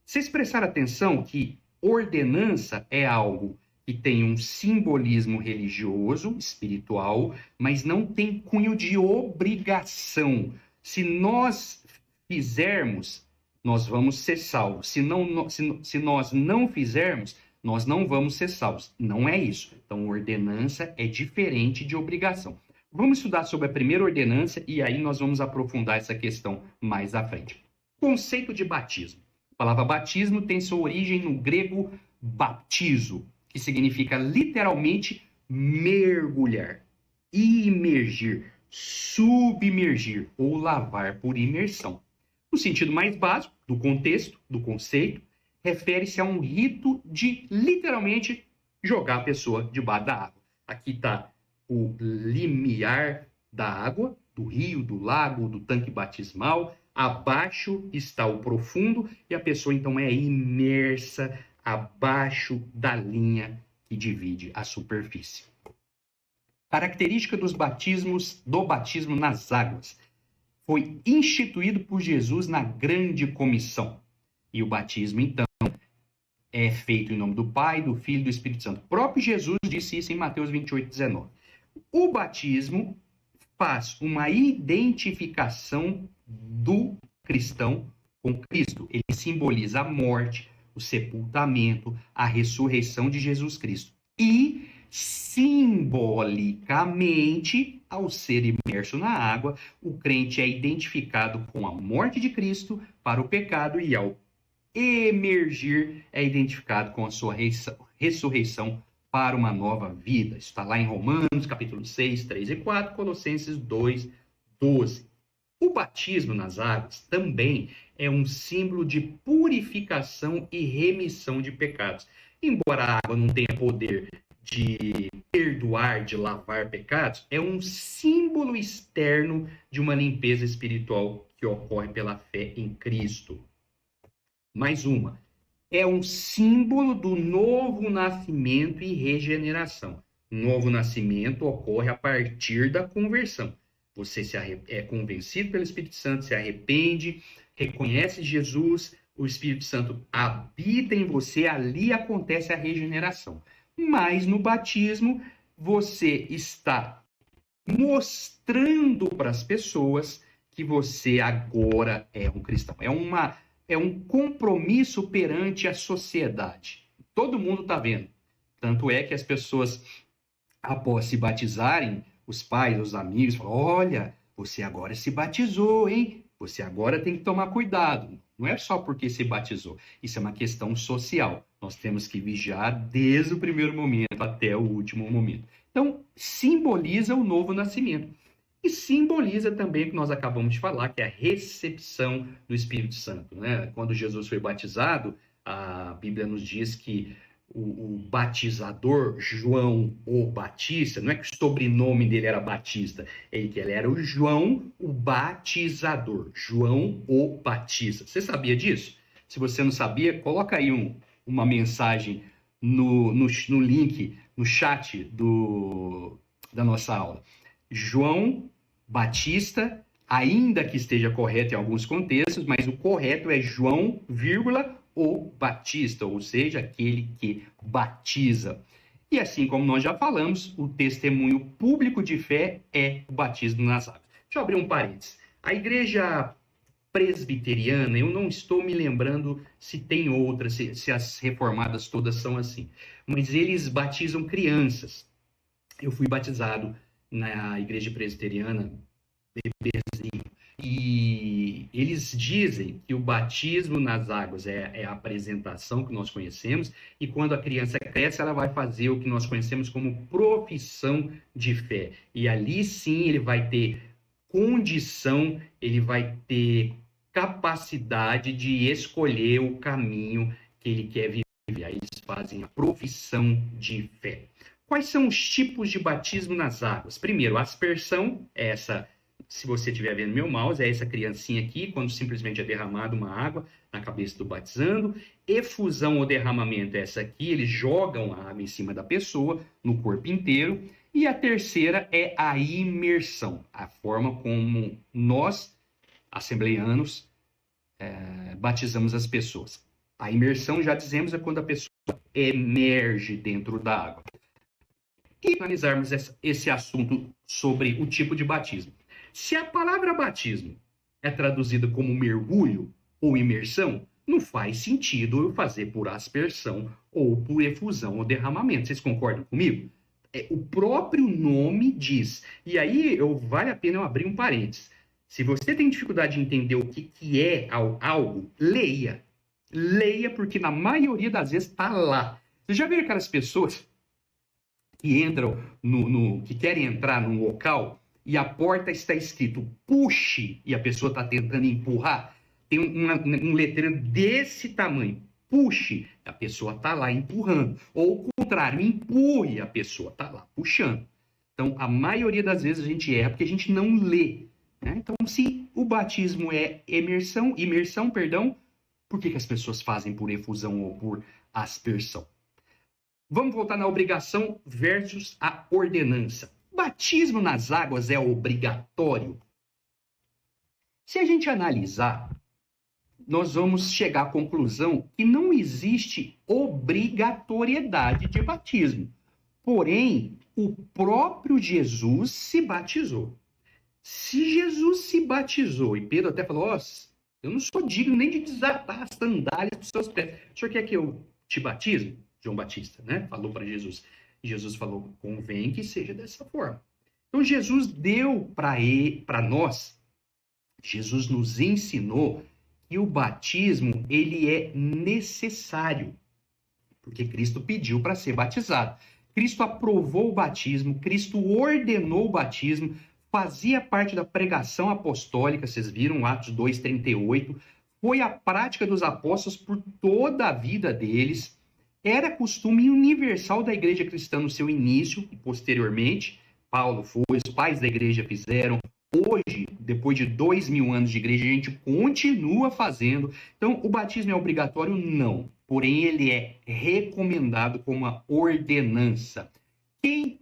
Vocês prestaram atenção que ordenança é algo que tem um simbolismo religioso, espiritual, mas não tem cunho de obrigação. Se nós fizermos, nós vamos ser salvos. Se nós não fizermos, nós não vamos ser salvos. Não é isso. Então, ordenança é diferente de obrigação. Vamos estudar sobre a primeira ordenança e aí nós vamos aprofundar essa questão mais à frente. Conceito de batismo. A palavra batismo tem sua origem no grego baptizo, que significa literalmente mergulhar, imergir, submergir ou lavar por imersão. No sentido mais básico do contexto, do conceito, refere-se a um rito de literalmente jogar a pessoa debaixo da água. Aqui está o limiar da água, do rio, do lago, do tanque batismal. Abaixo está o profundo e a pessoa então é imersa abaixo da linha que divide a superfície. Característica dos batismos, do batismo nas águas. Foi instituído por Jesus na grande comissão. E o batismo, então, é feito em nome do Pai, do Filho e do Espírito Santo. O próprio Jesus disse isso em Mateus 28:19. O batismo faz uma identificação do cristão com Cristo. Ele simboliza a morte, o sepultamento, a ressurreição de Jesus Cristo. E, simbolicamente, ao ser imerso na água, o crente é identificado com a morte de Cristo para o pecado e, ao emergir, é identificado com a sua ressurreição para uma nova vida. Isso está lá em Romanos, capítulo 6, 3 e 4, Colossenses 2, 12. O batismo nas águas também é um símbolo de purificação e remissão de pecados. Embora a água não tenha poder de perdoar, de lavar pecados, é um símbolo externo de uma limpeza espiritual que ocorre pela fé em Cristo. Mais uma, é um símbolo do novo nascimento e regeneração. O novo nascimento ocorre a partir da conversão. Você é convencido pelo Espírito Santo, se arrepende, reconhece Jesus, o Espírito Santo habita em você, ali acontece a regeneração. Mas no batismo, você está mostrando para as pessoas que você agora é um cristão. É um compromisso perante a sociedade. Todo mundo está vendo. Tanto é que as pessoas, após se batizarem, os pais, os amigos, falam: olha, você agora se batizou, hein? Você agora tem que tomar cuidado. Não é só porque se batizou. Isso é uma questão social. Nós temos que vigiar desde o primeiro momento até o último momento. Então, simboliza o novo nascimento. E simboliza também o que nós acabamos de falar, que é a recepção do Espírito Santo, né? Quando Jesus foi batizado, a Bíblia nos diz que o batizador, João o Batista, não é que o sobrenome dele era Batista, é que ele era o João o Batizador, João o Batista. Você sabia disso? Se você não sabia, coloca aí uma mensagem no link, no chat da nossa aula. João Batista, ainda que esteja correto em alguns contextos, mas o correto é João, o Batista, ou seja, aquele que batiza. E assim como nós já falamos, o testemunho público de fé é o batismo nas águas. Deixa eu abrir um parênteses. A igreja presbiteriana, eu não estou me lembrando se tem outras, se as reformadas todas são assim, mas eles batizam crianças. Eu fui batizado na igreja presbiteriana, bebezinho. E eles dizem que o batismo nas águas é a apresentação que nós conhecemos, e quando a criança cresce, ela vai fazer o que nós conhecemos como profissão de fé. E ali sim ele vai ter condição, ele vai ter capacidade de escolher o caminho que ele quer viver. Aí eles fazem a profissão de fé. Quais são os tipos de batismo nas águas? Primeiro, a aspersão, essa, se você estiver vendo meu mouse, é essa criancinha aqui, quando simplesmente é derramada uma água na cabeça do batizando. Efusão ou derramamento é essa aqui, eles jogam a água em cima da pessoa, no corpo inteiro. E a terceira é a imersão, a forma como nós, assembleianos, batizamos as pessoas. A imersão, já dizemos, é quando a pessoa emerge dentro da água. E analisarmos esse assunto sobre o tipo de batismo. Se a palavra batismo é traduzida como mergulho ou imersão, não faz sentido eu fazer por aspersão ou por efusão ou derramamento. Vocês concordam comigo? O próprio nome diz. E aí vale a pena eu abrir um parênteses. Se você tem dificuldade de entender o que é algo, leia. Leia, porque na maioria das vezes está lá. Você já viu aquelas pessoas que entram que querem entrar num local e a porta está escrito puxe e a pessoa está tentando empurrar? Tem um letreiro desse tamanho, puxe, a pessoa está lá empurrando. Ou o contrário, empurre, a pessoa está lá puxando. Então, a maioria das vezes a gente erra porque a gente não lê, né? Então, se o batismo é imersão, por que as pessoas fazem por efusão ou por aspersão? Vamos voltar na obrigação versus a ordenança. Batismo nas águas é obrigatório? Se a gente analisar, nós vamos chegar à conclusão que não existe obrigatoriedade de batismo. Porém, o próprio Jesus se batizou. Se Jesus se batizou, e Pedro até falou: eu não sou digno nem de desatar as sandálias dos seus pés. O senhor quer que eu te batismo? João Batista, né? Falou para Jesus. Jesus falou: convém que seja dessa forma. Então, Jesus deu para nós, Jesus nos ensinou que o batismo, ele é necessário, porque Cristo pediu para ser batizado. Cristo aprovou o batismo, Cristo ordenou o batismo, fazia parte da pregação apostólica, vocês viram, Atos 2:38, foi a prática dos apóstolos por toda a vida deles. Era costume universal da igreja cristã no seu início e posteriormente. Paulo foi, os pais da igreja fizeram. Hoje, depois de 2000 anos de igreja, a gente continua fazendo. Então, o batismo é obrigatório? Não. Porém, ele é recomendado como uma ordenança. Quem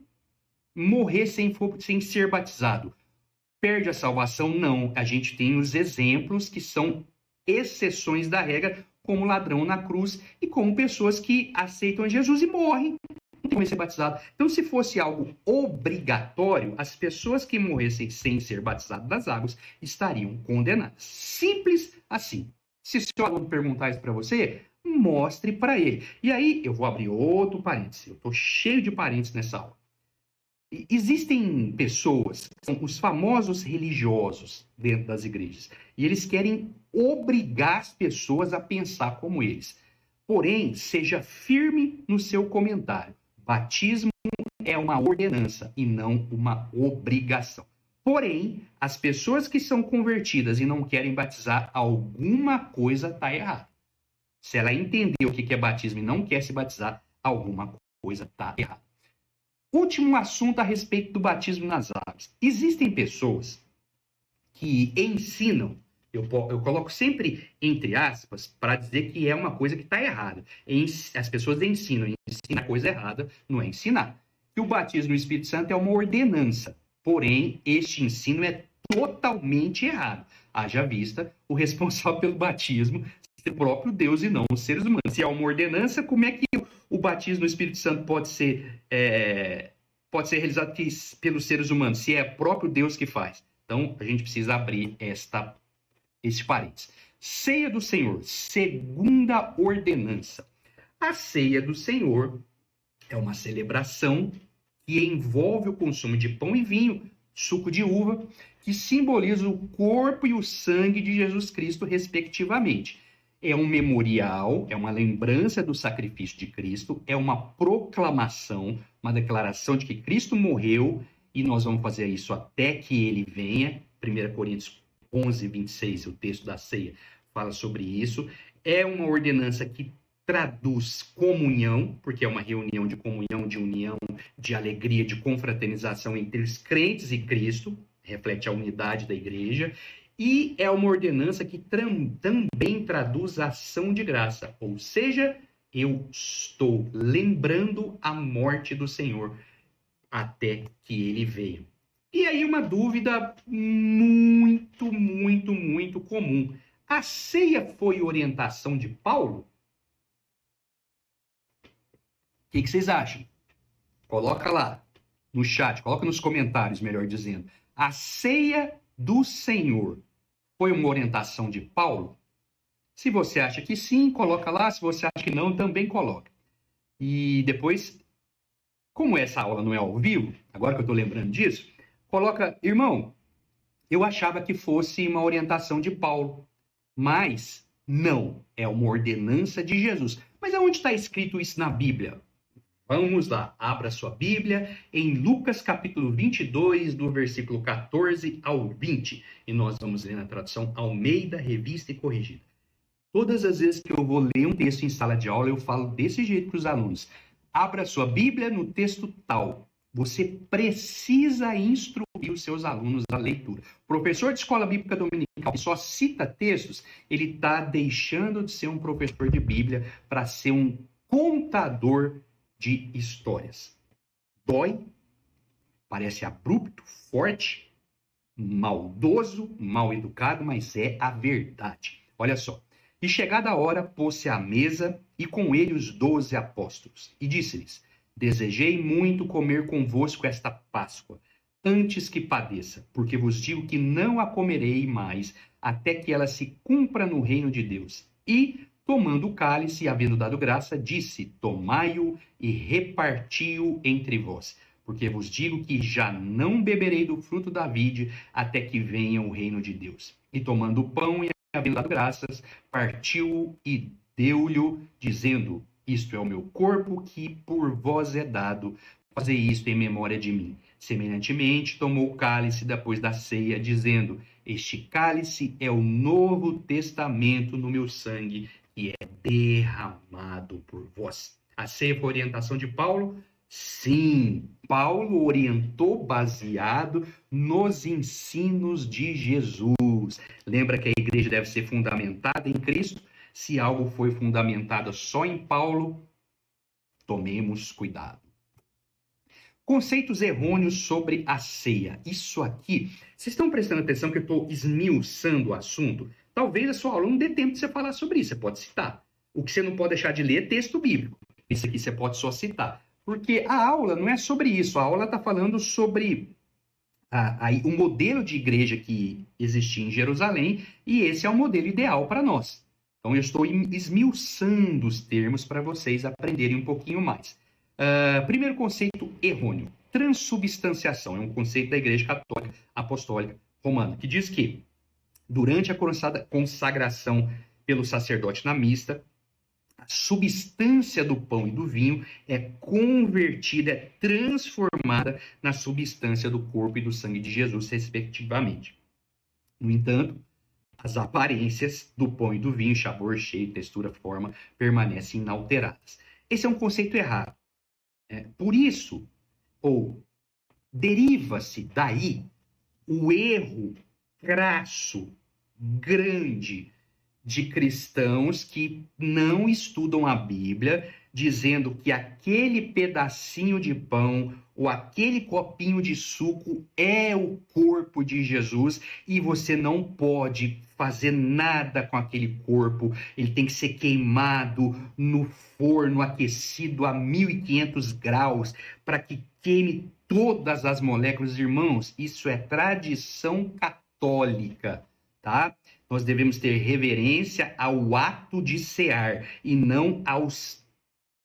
morrer sem ser batizado perde a salvação? Não. A gente tem os exemplos que são exceções da regra, como ladrão na cruz e como pessoas que aceitam Jesus e morrem não tem que ser batizado. Então, se fosse algo obrigatório, as pessoas que morressem sem ser batizadas das águas estariam condenadas. Simples assim. Se seu aluno perguntar isso para você, mostre para ele. E aí, eu vou abrir outro parênteses. Eu estou cheio de parênteses nessa aula. Existem pessoas, que são os famosos religiosos dentro das igrejas, e eles querem obrigar as pessoas a pensar como eles. Porém, seja firme no seu comentário. Batismo é uma ordenança e não uma obrigação. Porém, as pessoas que são convertidas e não querem batizar, alguma coisa está errada. Se ela entender o que é batismo e não quer se batizar, alguma coisa está errada. Último assunto a respeito do batismo nas águas. Existem pessoas que ensinam, eu coloco sempre entre aspas, para dizer que é uma coisa que está errada. As pessoas ensinam a coisa errada, não é ensinar. Que o batismo no Espírito Santo é uma ordenança. Porém, este ensino é totalmente errado. Haja vista o responsável pelo batismo ser o próprio Deus e não os seres humanos. Se é uma ordenança, como é que o batismo no Espírito Santo pode ser realizado pelos seres humanos, se é o próprio Deus que faz? Então, a gente precisa abrir esse parênteses. Ceia do Senhor, segunda ordenança. A ceia do Senhor é uma celebração que envolve o consumo de pão e vinho, suco de uva, que simboliza o corpo e o sangue de Jesus Cristo, respectivamente. É um memorial, é uma lembrança do sacrifício de Cristo, é uma proclamação, uma declaração de que Cristo morreu e nós vamos fazer isso até que ele venha. 1 Coríntios 11, 26, o texto da ceia, fala sobre isso. É uma ordenança que traduz comunhão, porque é uma reunião de comunhão, de união, de alegria, de confraternização entre os crentes e Cristo, reflete a unidade da igreja. E é uma ordenança que também traduz a ação de graça, ou seja, eu estou lembrando a morte do Senhor até que ele veio. E aí uma dúvida muito, muito, muito comum. A ceia foi orientação de Paulo? O que vocês acham? Coloca lá no chat, coloca nos comentários, melhor dizendo. A ceia do Senhor foi uma orientação de Paulo? Se você acha que sim, coloca lá. Se você acha que não, também coloca. E depois, como essa aula não é ao vivo, agora que eu estou lembrando disso, coloca, irmão, eu achava que fosse uma orientação de Paulo, mas não, é uma ordenança de Jesus. Mas aonde está escrito isso na Bíblia? Vamos lá, abra sua Bíblia em Lucas capítulo 22, do versículo 14 ao 20. E nós vamos ler na tradução Almeida, Revista e Corrigida. Todas as vezes que eu vou ler um texto em sala de aula, eu falo desse jeito para os alunos. Abra sua Bíblia no texto tal. Você precisa instruir os seus alunos a leitura. O professor de escola bíblica dominical que só cita textos, ele está deixando de ser um professor de Bíblia para ser um contador de histórias. Dói, parece abrupto, forte, maldoso, mal educado, mas é a verdade. Olha só. E chegada a hora, pôs-se à mesa e com ele os 12 apóstolos. E disse-lhes: Desejei muito comer convosco esta Páscoa, antes que padeça, porque vos digo que não a comerei mais, até que ela se cumpra no reino de Deus. E tomando o cálice e havendo dado graça, disse: Tomai-o e reparti-o entre vós, porque vos digo que já não beberei do fruto da vide até que venha o reino de Deus. E tomando o pão e havendo dado graças, partiu-o e deu-lhe, dizendo: Isto é o meu corpo que por vós é dado. Fazei isto em memória de mim. Semelhantemente, tomou o cálice depois da ceia, dizendo: Este cálice é o novo testamento no meu sangue, que é derramado por vós. A ceia foi orientação de Paulo? Sim, Paulo orientou baseado nos ensinos de Jesus. Lembra que a igreja deve ser fundamentada em Cristo? Se algo foi fundamentado só em Paulo, tomemos cuidado. Conceitos errôneos sobre a ceia. Isso aqui, vocês estão prestando atenção que eu estou esmiuçando o assunto? Talvez a sua aula não dê tempo de você falar sobre isso, você pode citar. O que você não pode deixar de ler é texto bíblico. Isso aqui você pode só citar. Porque a aula não é sobre isso, a aula está falando sobre o modelo de igreja que existia em Jerusalém, e esse é o modelo ideal para nós. Então eu estou esmiuçando os termos para vocês aprenderem um pouquinho mais. Primeiro conceito errôneo, transubstanciação, é um conceito da Igreja Católica Apostólica Romana, que diz que durante a consagração pelo sacerdote na mista, a substância do pão e do vinho é convertida, é transformada na substância do corpo e do sangue de Jesus, respectivamente. No entanto, as aparências do pão e do vinho, sabor, cheiro, textura, forma, permanecem inalteradas. Esse é um conceito errado. Por isso, ou deriva-se daí o erro crasso, grande, de cristãos que não estudam a Bíblia, dizendo que aquele pedacinho de pão ou aquele copinho de suco é o corpo de Jesus e você não pode fazer nada com aquele corpo, ele tem que ser queimado no forno aquecido a 1500 graus para que queime todas as moléculas. Irmãos, isso é tradição católica, tá? Nós devemos ter reverência ao ato de cear e não aos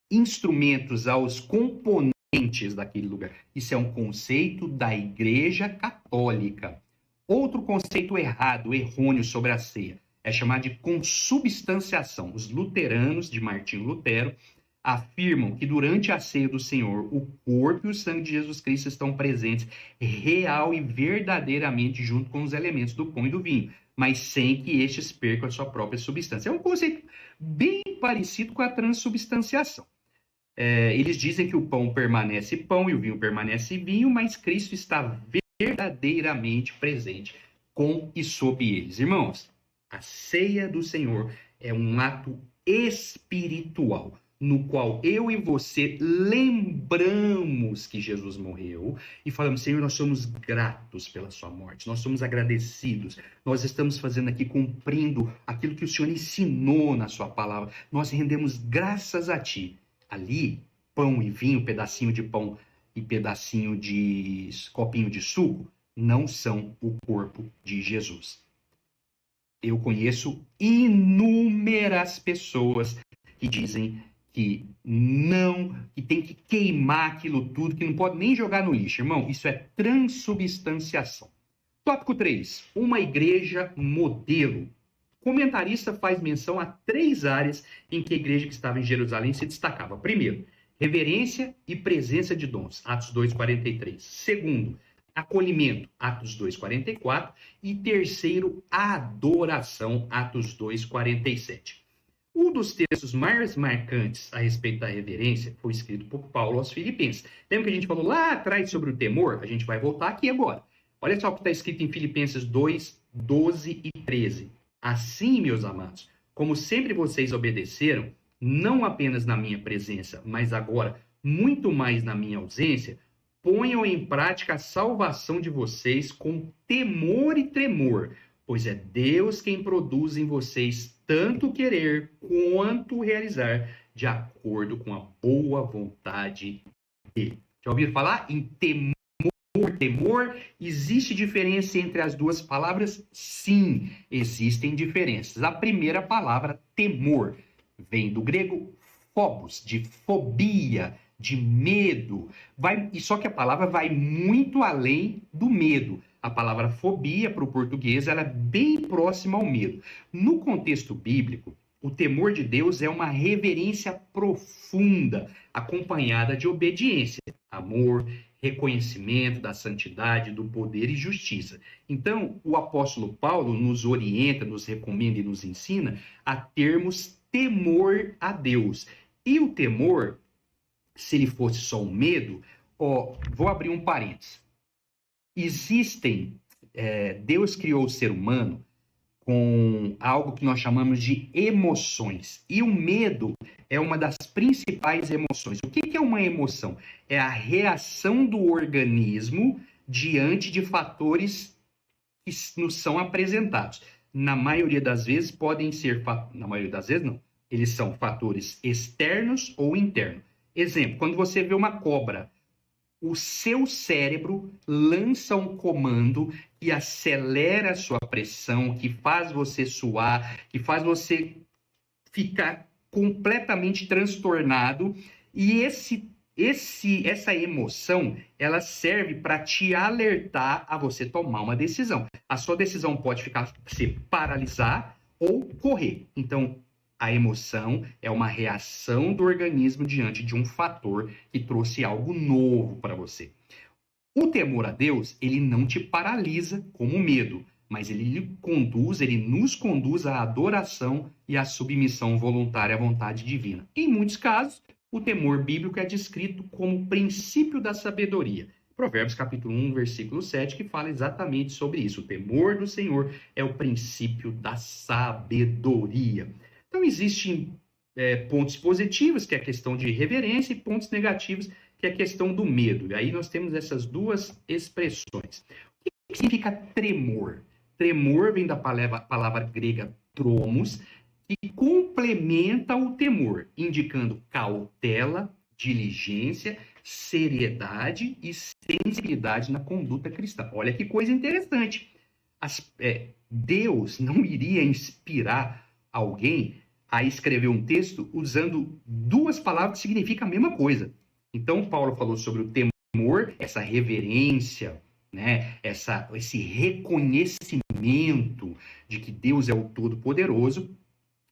instrumentos, aos componentes daquele lugar. Isso é um conceito da Igreja Católica. Outro conceito errado, errôneo sobre a ceia, é chamado de consubstanciação. Os luteranos, de Martinho Lutero, afirmam que durante a ceia do Senhor, o corpo e o sangue de Jesus Cristo estão presentes real e verdadeiramente junto com os elementos do pão e do vinho, mas sem que estes percam a sua própria substância. É um conceito bem parecido com a transubstanciação. Eles dizem que o pão permanece pão e o vinho permanece vinho, mas Cristo está verdadeiramente presente com e sob eles. Irmãos, a ceia do Senhor é um ato espiritual, no qual eu e você lembramos que Jesus morreu e falamos: Senhor, nós somos gratos pela sua morte, nós somos agradecidos, nós estamos fazendo aqui, cumprindo aquilo que o Senhor ensinou na sua palavra, nós rendemos graças a ti. Ali, pão e vinho, pedacinho de pão e pedacinho de copinho de suco, não são o corpo de Jesus. Eu conheço inúmeras pessoas que dizem que não, que tem que queimar aquilo tudo, que não pode nem jogar no lixo. Irmão, isso é transubstanciação. Tópico 3. Uma igreja modelo. O comentarista faz menção a 3 áreas em que a igreja que estava em Jerusalém se destacava. Primeiro, reverência e presença de dons, Atos 2,43. Segundo, acolhimento, Atos 2,44. E terceiro, adoração, Atos 2,47. Um dos textos mais marcantes a respeito da reverência foi escrito por Paulo aos Filipenses. Lembra que a gente falou lá atrás sobre o temor? A gente vai voltar aqui agora. Olha só o que está escrito em Filipenses 2, 12 e 13. Assim, meus amados, como sempre vocês obedeceram, não apenas na minha presença, mas agora muito mais na minha ausência, ponham em prática a salvação de vocês com temor e tremor, pois é Deus quem produz em vocês tanto querer quanto realizar, de acordo com a boa vontade dele. Já ouviram falar em temor? Temor, existe diferença entre as duas palavras? Sim, existem diferenças. A primeira palavra, temor, vem do grego phobos, de fobia, de medo. Só que a palavra vai muito além do medo. A palavra fobia, para o português, ela é bem próxima ao medo. No contexto bíblico, o temor de Deus é uma reverência profunda, acompanhada de obediência, amor, reconhecimento da santidade, do poder e justiça. Então, o apóstolo Paulo nos orienta, nos recomenda e nos ensina a termos temor a Deus. E o temor se ele fosse só um medo, vou abrir um parênteses. Deus criou o ser humano com algo que nós chamamos de emoções. E o medo é uma das principais emoções. O que é uma emoção? É a reação do organismo diante de fatores que nos são apresentados. Na maioria das vezes podem ser, na maioria das vezes não, eles são fatores externos ou internos. Exemplo, quando você vê uma cobra, o seu cérebro lança um comando que acelera a sua pressão, que faz você suar, que faz você ficar completamente transtornado. E essa emoção, ela serve para te alertar a você tomar uma decisão. A sua decisão pode ser paralisar ou correr. Então, a emoção é uma reação do organismo diante de um fator que trouxe algo novo para você. O temor a Deus, ele não te paralisa como medo, mas ele nos conduz à adoração e à submissão voluntária à vontade divina. Em muitos casos, o temor bíblico é descrito como princípio da sabedoria. Provérbios capítulo 1, versículo 7, que fala exatamente sobre isso. O temor do Senhor é o princípio da sabedoria. Então, existem pontos positivos, que é a questão de reverência, e pontos negativos, que é a questão do medo. E aí nós temos essas duas expressões. O que significa tremor? Tremor vem da palavra grega tromos, que complementa o temor, indicando cautela, diligência, seriedade e sensibilidade na conduta cristã. Olha que coisa interessante. Deus não iria inspirar alguém a escrever um texto usando duas palavras que significam a mesma coisa. Então, Paulo falou sobre o temor, essa reverência, né? Esse reconhecimento de que Deus é o Todo-Poderoso,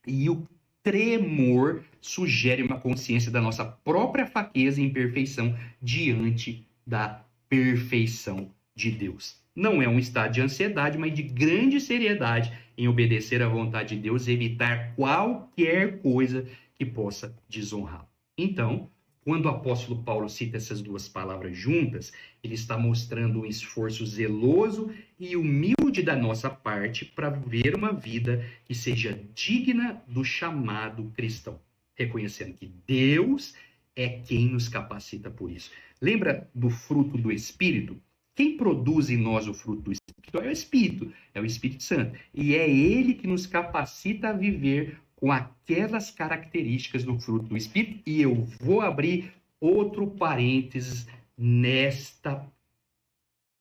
e o tremor sugere uma consciência da nossa própria fraqueza e imperfeição diante da perfeição de Deus. Não é um estado de ansiedade, mas de grande seriedade em obedecer à vontade de Deus e evitar qualquer coisa que possa desonrá-lo. Então, quando o apóstolo Paulo cita essas duas palavras juntas, ele está mostrando um esforço zeloso e humilde da nossa parte para viver uma vida que seja digna do chamado cristão, reconhecendo que Deus é quem nos capacita por isso. Lembra do fruto do Espírito? Quem produz em nós o fruto do Espírito é o Espírito Santo. E é ele que nos capacita a viver com aquelas características do fruto do Espírito. E eu vou abrir outro parênteses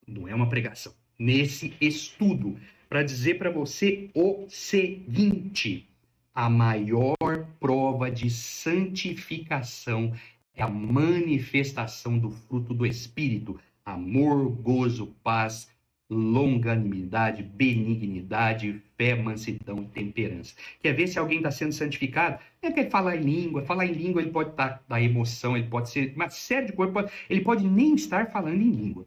não é uma pregação, nesse estudo, para dizer para você o seguinte: a maior prova de santificação é a manifestação do fruto do Espírito. Amor, gozo, paz, longanimidade, benignidade, fé, mansidão e temperança. Quer ver se alguém está sendo santificado? É que ele fala em língua. Falar em língua, ele pode estar da emoção, ele pode ser uma série de coisas, ele pode nem estar falando em língua.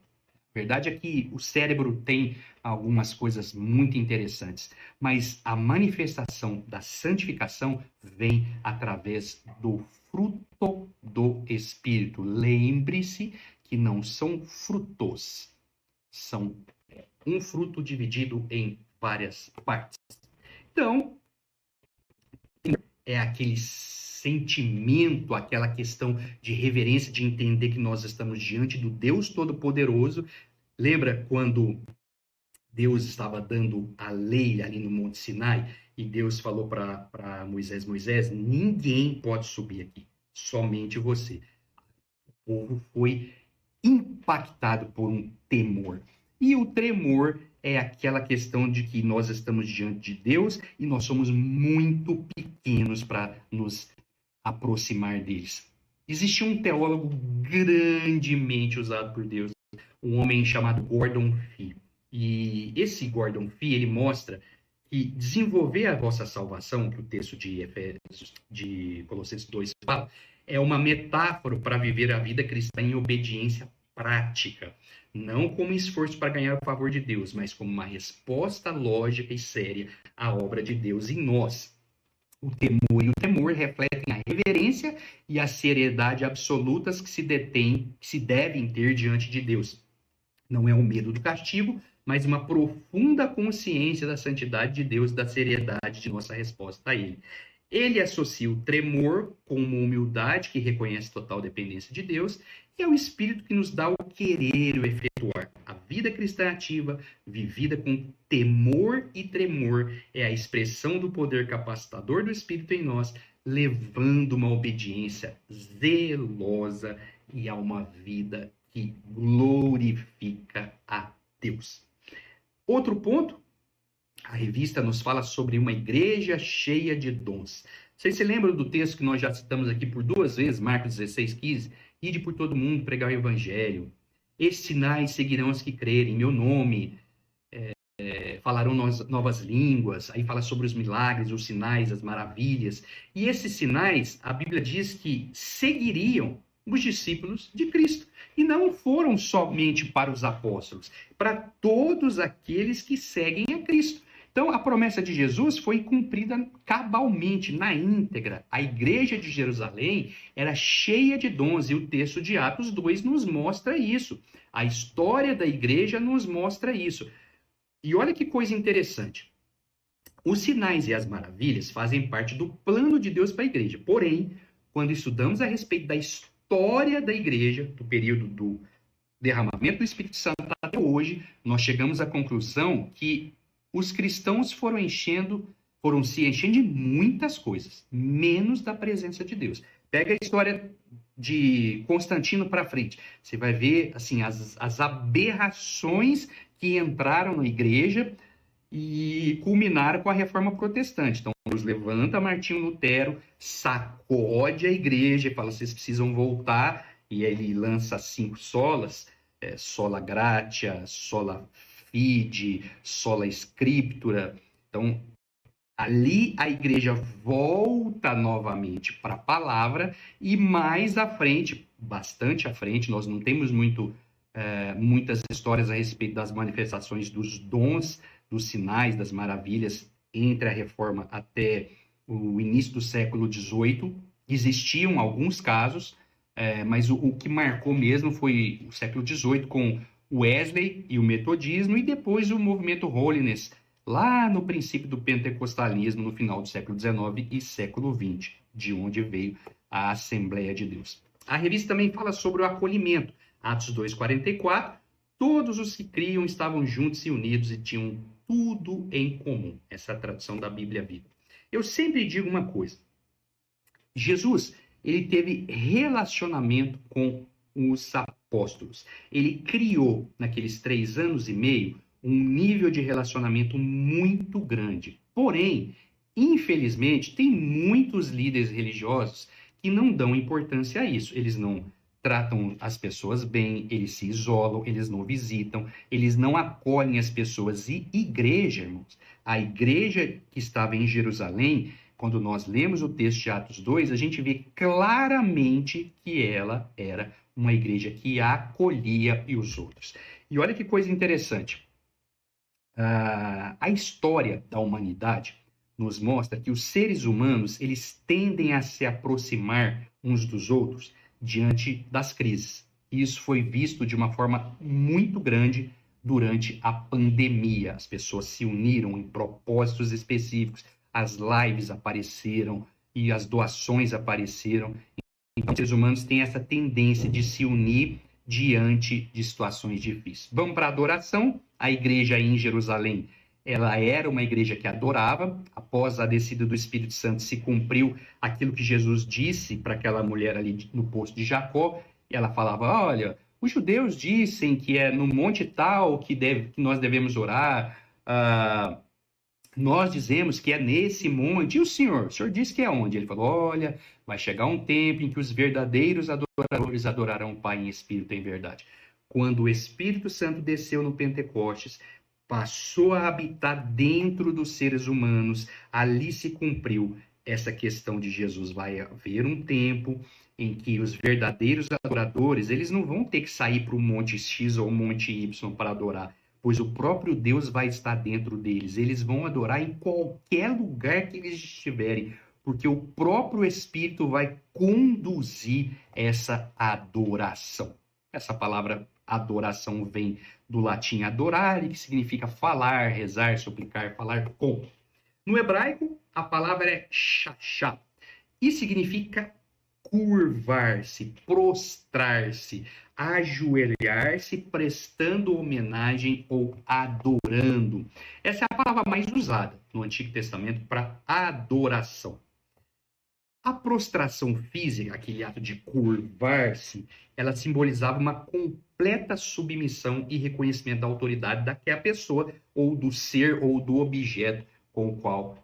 A verdade é que o cérebro tem algumas coisas muito interessantes, mas a manifestação da santificação vem através do fruto do Espírito. Lembre-se que não são frutos, são um fruto dividido em várias partes. Então, é aquele sentimento, aquela questão de reverência, de entender que nós estamos diante do Deus Todo-Poderoso. Lembra quando Deus estava dando a lei ali no Monte Sinai e Deus falou para Moisés: ninguém pode subir aqui, somente você. O povo foi impactado por um temor. E o tremor é aquela questão de que nós estamos diante de Deus e nós somos muito pequenos para nos aproximar deles. Existe um teólogo grandemente usado por Deus, um homem chamado Gordon Fee. E esse Gordon Fee, ele mostra que desenvolver a vossa salvação, que o texto de Colossenses 2 fala, é uma metáfora para viver a vida cristã em obediência prática, não como esforço para ganhar o favor de Deus, mas como uma resposta lógica e séria à obra de Deus em nós. O temor e o temor refletem a reverência e a seriedade absolutas que se devem ter diante de Deus. Não é o medo do castigo, mas uma profunda consciência da santidade de Deus, da seriedade de nossa resposta a Ele. Ele associa o tremor com uma humildade que reconhece total dependência de Deus e é o Espírito que nos dá o querer e o efetuar. A vida cristã ativa, vivida com temor e tremor, é a expressão do poder capacitador do Espírito em nós, levando uma obediência zelosa e a uma vida que glorifica a Deus. Outro ponto, a revista nos fala sobre uma igreja cheia de dons. Vocês se lembram do texto que nós já citamos aqui por 2 vezes, Marcos 16:15? Ide por todo mundo, pregar o evangelho. Esses sinais seguirão os que crerem, em meu nome, falarão novas línguas. Aí fala sobre os milagres, os sinais, as maravilhas. E esses sinais, a Bíblia diz que seguiriam os discípulos de Cristo. E não foram somente para os apóstolos, para todos aqueles que seguem a Cristo. Então, a promessa de Jesus foi cumprida cabalmente, na íntegra. A igreja de Jerusalém era cheia de dons, e o texto de Atos 2 nos mostra isso. A história da igreja nos mostra isso. E olha que coisa interessante. Os sinais e as maravilhas fazem parte do plano de Deus para a igreja. Porém, quando estudamos a respeito da história da igreja, do período do derramamento do Espírito Santo até hoje, nós chegamos à conclusão que os cristãos foram se enchendo de muitas coisas, menos da presença de Deus. Pega a história de Constantino para frente. Você vai ver assim as aberrações que entraram na igreja e culminaram com a reforma protestante. Então, Deus levanta Martinho Lutero, sacode a igreja e fala: vocês precisam voltar. E aí ele lança 5 solas, sola gratia, sola fide, sola scriptura. Então, ali a igreja volta novamente para a palavra e mais à frente, bastante à frente, nós não temos muitas histórias a respeito das manifestações dos dons, dos sinais, das maravilhas entre a reforma até o início do século XVIII. Existiam alguns casos, mas o que marcou mesmo foi o século XVIII com Wesley e o metodismo, e depois o movimento Holiness, lá no princípio do pentecostalismo, no final do século XIX e século XX, de onde veio a Assembleia de Deus. A revista também fala sobre o acolhimento. Atos 2:44, todos os que criam estavam juntos e unidos e tinham tudo em comum. Essa é a tradução da Bíblia Viva. Eu sempre digo uma coisa. Jesus, ele teve relacionamento com os apóstolos. Ele criou, naqueles 3 anos e meio, um nível de relacionamento muito grande. Porém, infelizmente, tem muitos líderes religiosos que não dão importância a isso. Eles não tratam as pessoas bem, eles se isolam, eles não visitam, eles não acolhem as pessoas. E igreja, irmãos, a igreja que estava em Jerusalém, quando nós lemos o texto de Atos 2, a gente vê claramente que ela era uma igreja que acolhia os outros. E olha que coisa interessante. A história da humanidade nos mostra que os seres humanos, eles tendem a se aproximar uns dos outros diante das crises. Isso foi visto de uma forma muito grande durante a pandemia. As pessoas se uniram em propósitos específicos, as lives apareceram e as doações apareceram. Então, os seres humanos têm essa tendência de se unir diante de situações difíceis. Vamos para a adoração. A igreja em Jerusalém, ela era uma igreja que adorava. Após a descida do Espírito Santo, se cumpriu aquilo que Jesus disse para aquela mulher ali no poço de Jacó. Ela falava: olha, os judeus dizem que é no monte tal que nós devemos orar. Nós dizemos que é nesse monte. E o senhor disse que é onde? Ele falou: olha, vai chegar um tempo em que os verdadeiros adoradores adorarão o Pai em espírito e em verdade. Quando o Espírito Santo desceu no Pentecostes, passou a habitar dentro dos seres humanos, ali se cumpriu essa questão de Jesus. Vai haver um tempo em que os verdadeiros adoradores, eles não vão ter que sair para o monte X ou o monte Y para adorar, pois o próprio Deus vai estar dentro deles. Eles vão adorar em qualquer lugar que eles estiverem, porque o próprio Espírito vai conduzir essa adoração. Essa palavra adoração vem do latim adorare, que significa falar, rezar, suplicar, falar com. No hebraico, a palavra é shachá e significa curvar-se, prostrar-se, ajoelhar-se, prestando homenagem ou adorando. Essa é a palavra mais usada no Antigo Testamento para adoração. A prostração física, aquele ato de curvar-se, ela simbolizava uma completa submissão e reconhecimento da autoridade daquela pessoa, ou do ser, ou do objeto com o qual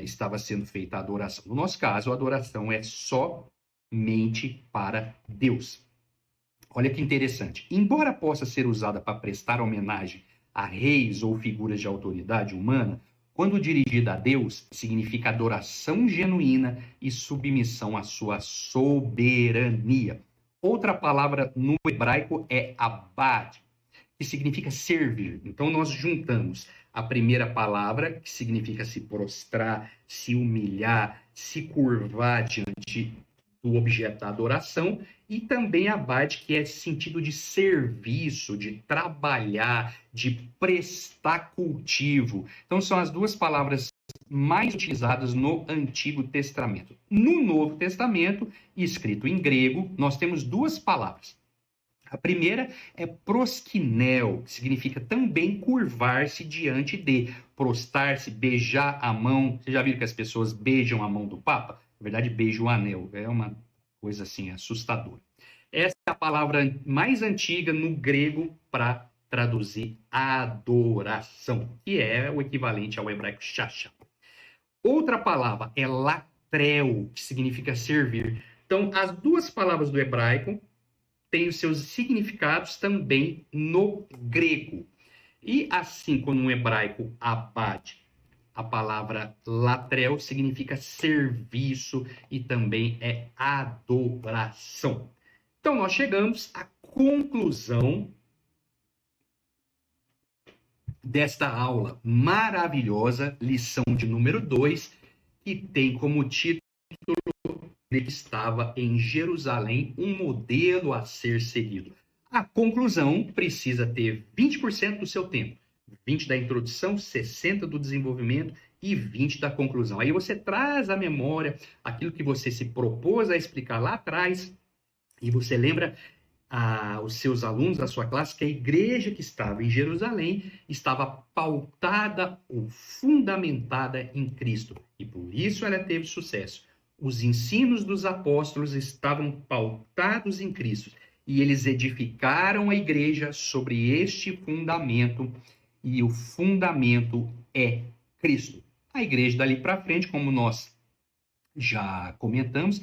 estava sendo feita a adoração. No nosso caso, a adoração é somente para Deus. Olha que interessante. Embora possa ser usada para prestar homenagem a reis ou figuras de autoridade humana, quando dirigida a Deus, significa adoração genuína e submissão à sua soberania. Outra palavra no hebraico é abad, que significa servir. Então, nós juntamos a primeira palavra, que significa se prostrar, se humilhar, se curvar diante do objeto da adoração, e também abad, que é sentido de serviço, de trabalhar, de prestar cultivo. Então, são as duas palavras mais utilizadas no Antigo Testamento. No Novo Testamento, escrito em grego, nós temos duas palavras. A primeira é proskinel, que significa também curvar-se diante de, prostrar-se, beijar a mão. Você já viu que as pessoas beijam a mão do Papa? Na verdade, beijam o anel. É uma coisa assim assustadora. Essa é a palavra mais antiga no grego para traduzir adoração, que é o equivalente ao hebraico shachá. Outra palavra é latreu, que significa servir. Então, as duas palavras do hebraico têm os seus significados também no grego. E assim como no hebraico abad, a palavra latreu significa serviço e também é adoração. Então, nós chegamos à conclusão desta aula maravilhosa, lição de número 2, que tem como título Ele estava em Jerusalém, um modelo a ser seguido. A conclusão precisa ter 20% do seu tempo. 20 da introdução, 60 do desenvolvimento e 20 da conclusão. Aí você traz à memória aquilo que você se propôs a explicar lá atrás e você lembra os seus alunos da sua classe que a igreja que estava em Jerusalém estava pautada ou fundamentada em Cristo. E por isso ela teve sucesso. Os ensinos dos apóstolos estavam pautados em Cristo e eles edificaram a igreja sobre este fundamento, e o fundamento é Cristo. A igreja dali para frente, como nós já comentamos,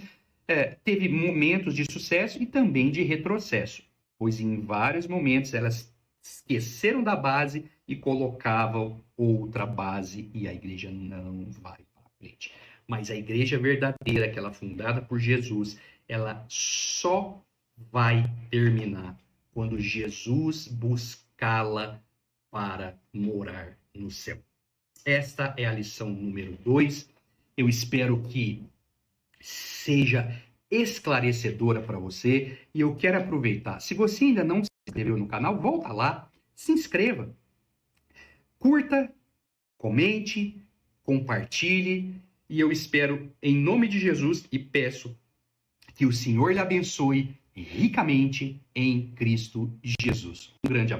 teve momentos de sucesso e também de retrocesso, pois em vários momentos elas esqueceram da base e colocavam outra base e a igreja não vai para frente. Mas a igreja verdadeira, aquela fundada por Jesus, ela só vai terminar quando Jesus buscá-la para morar no céu. Esta é a lição número 2. Eu espero que seja esclarecedora para você e eu quero aproveitar. Se você ainda não se inscreveu no canal, volta lá, se inscreva. Curta, comente, compartilhe. E eu espero, em nome de Jesus, e peço que o Senhor lhe abençoe ricamente em Cristo Jesus. Um grande abraço.